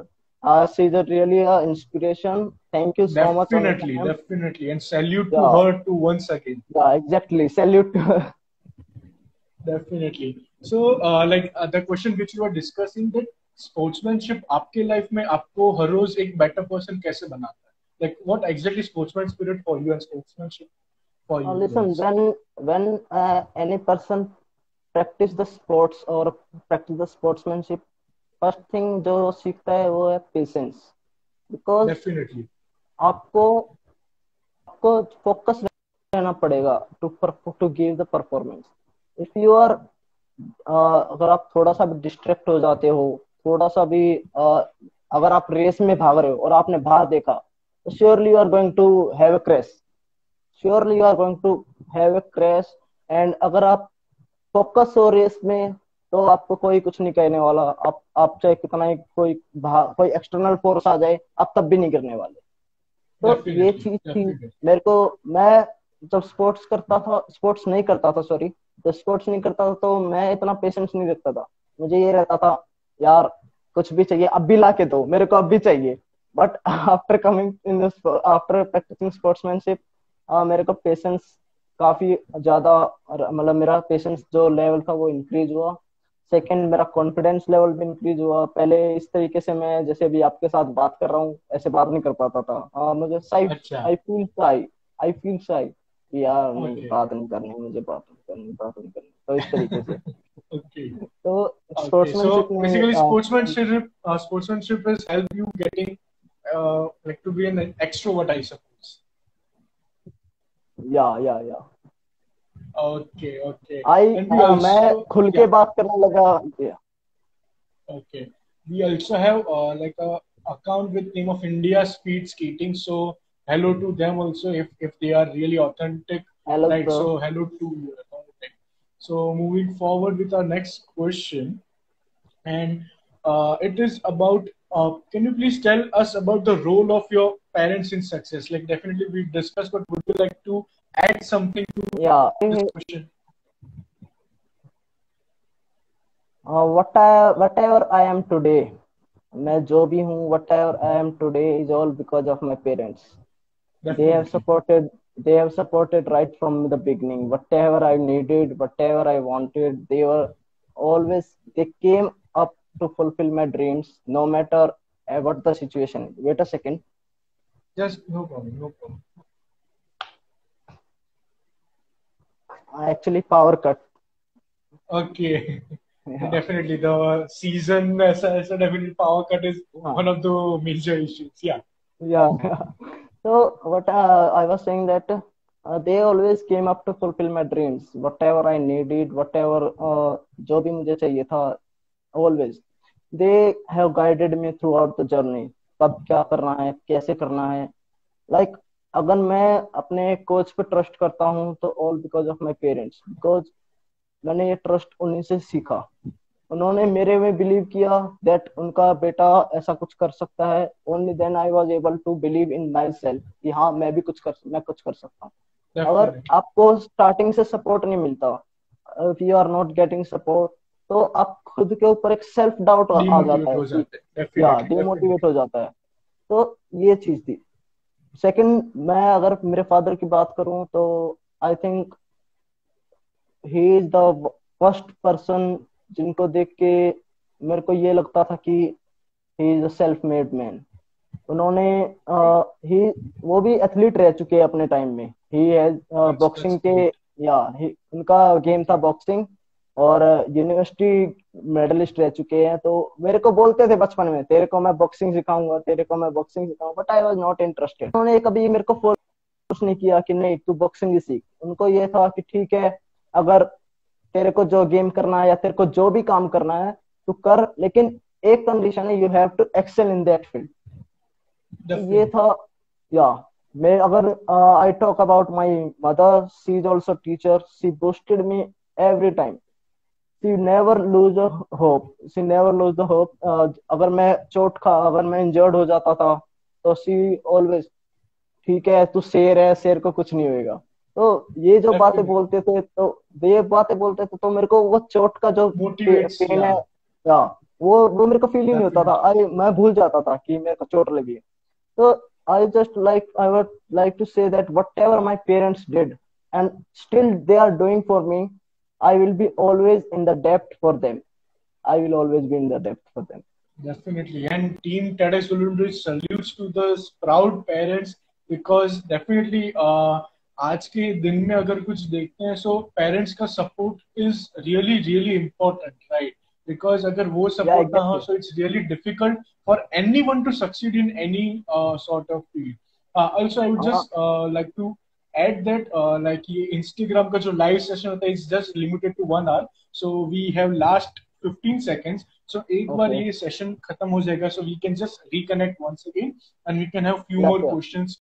She's a really inspiration. Thank you so much, Amisha Definitely, ma'am. definitely, and salute to Yeah. her too once again. Yeah. Exactly. Salute to her. Definitely. So, the question which you are discussing, that sportsmanship आपके life में आपको हर रोज एक better person कैसे बनाता है? Like what exactly sportsman spirit for you and sportsmanship for you Listen, guys? when any person practice the sports or practice the sportsmanship, first thing जो सीखता है वो है पेशेंस। Because Definitely. आपको आपको फोकस रहना पड़ेगा to to give the performance. If you are, अगर आप थोड़ा सा भी डिस्ट्रैक्ट हो जाते हो, थोड़ा सा भी अगर आप रेस में भाग रहे हो और आपने बाहर देखा, तो surely you are going to have a crash. Surely you are going to have a crash. And अगर आप फोकस हो रेस में, तो आपको कोई कुछ नहीं कहने वाला। आप चाहे कितना ही कोई एक्सटर्नल फोर्स आ जाए, आप तब भी नहीं गिरने वाले। तो ये Definitely. चीज थी Definitely. मेरे को। मैं जब स्पोर्ट्स करता था, स्पोर्ट्स नहीं करता था, सॉरी, जब स्पोर्ट्स नहीं करता था तो मैं इतना पेशेंस नहीं रखता था। मुझे ये रहता था, यार कुछ भी चाहिए अब भी ला के दो, मेरे को अब भी चाहिए। But after coming in after practising sportsmanship, मेरे को पेशेंस काफी ज्यादा, मतलब मेरा पेशेंस जो लेवल था वो इंक्रीज हुआ। सेकंड, मेरा कॉन्फिडेंस लेवल भी इंक्रीज हुआ। पहले इस तरीके से मैं जैसे अभी आपके साथ बात कर रहा हूँ ऐसे बात नहीं कर पाता था। मुझे साई, अच्छा. आई फील शाई कि यार नहीं, Okay. बात नहीं करनी मुझे, बात नहीं करनी, तो इस तरीके से। Okay. तो Okay. स्पोर्ट्समैनशिप So में basically, sportsmanship has helped you getting like to be an extrovert, I suppose. या Okay, okay. I And we मैं also, खुल के yeah, बात करने लगा। okay. We also have like a account with name of India Speed Skating. So hello to them also if they are really authentic, hello right? Sir. So hello to you. Okay. So moving forward with our next question, and it is about can you please tell us about the role of your parents in success? Like definitely we discussed, but would you like to add something to Yeah, this question? whatever I am today, मैं जो भी हूँ, whatever I am today is all because of my parents. They have Definitely. supported. They have supported right from the beginning. Whatever I needed, whatever I wanted, they were always. They came up to fulfill my dreams, no matter what the situation is. Wait a second. Just no problem, no problem. Actually, power cut. Okay. Yeah. Definitely the season so definitely power cut is one of the major issues. Yeah. Yeah. So what I was saying that they always came up to fulfill my dreams. Whatever I needed, whatever जो भी मुझे चाहिए था, always they have guided me throughout the journey. कब क्या करना है, कैसे करना है. Like अगर मैं अपने कोच पे ट्रस्ट करता हूँ तो all because of my parents. Because मैंने ये ट्रस्ट उन्हीं से सीखा. उन्होंने मेरे में बिलीव किया दैट उनका बेटा ऐसा कुछ कर सकता है. Only then I was able to believe in my self कि हाँ मैं कुछ कर सकता हूँ. अगर Definitely. आपको स्टार्टिंग से सपोर्ट नहीं मिलता, if you are not getting support, तो आप खुद के ऊपर एक सेल्फ डाउट आ जाता Demotivate है हो कि जाते हैं. या Definitely. डिमोटिवेट हो जाता है. तो ये चीज थी. सेकंड, मैं अगर मेरे फादर की बात करूं तो I think he is the first person जिनको देख के मेरे को ये लगता था कि he is a self made man. उन्होंने ही वो भी एथलीट रह चुके हैं अपने टाइम में. ही हैज That's बॉक्सिंग के, great. या उनका गेम था बॉक्सिंग, और यूनिवर्सिटी मेडलिस्ट रह चुके हैं. तो मेरे को बोलते थे बचपन में, तेरे को मैं बॉक्सिंग सिखाऊंगा, तेरे को मैं बॉक्सिंग सिखाऊंगा, but I was not interested. उन्होंने कभी मेरे को फोर्स नहीं किया कि नहीं तू बॉक्सिंग ही सीख. उनको ये था कि ठीक है, अगर तेरे को जो गेम करना है या तेरे को जो भी काम करना है तू कर, लेकिन एक कंडीशन है, you have to excel in that field. ये Definitely. था. या मैं अगर I talk about my mother, she is also teacher. She boosted me every time. She never lose hope. She never lose the hope. अगर मैं अगर मैं injured हो जाता था तो शी ऑलवेज, ठीक है तू शेर है, शेर को कुछ नहीं होएगा. तो ये जो बातें Definitely. बोलते थे, तो मेरे को वो चोट का जो Motivates. पेन है, Yeah. या वो मेरे को फील ही नहीं होता था. Definitely. मैं भूल जाता था कि मेरे को चोट लगी है. So I would like to say that whatever my parents did and still they are doing for me, I will be always in the debt for them. I will always be in the debt for them. Definitely. And Team TEDx Volunteers salutes to the proud parents because definitely आज के दिन में अगर कुछ देखते हैं so parents का support is really important, right? Because अगर वो Yeah, support ना हो exactly. so it's really difficult for anyone to succeed in any sort of field. Also I would हाँ. just like to add that like ये Instagram का जो live session होता है is just limited to 1 hour. So we have last 15 seconds. So एक बार Okay. ये session खत्म हो जाएगा so we can just reconnect once again and we can have few Yeah, more sure. questions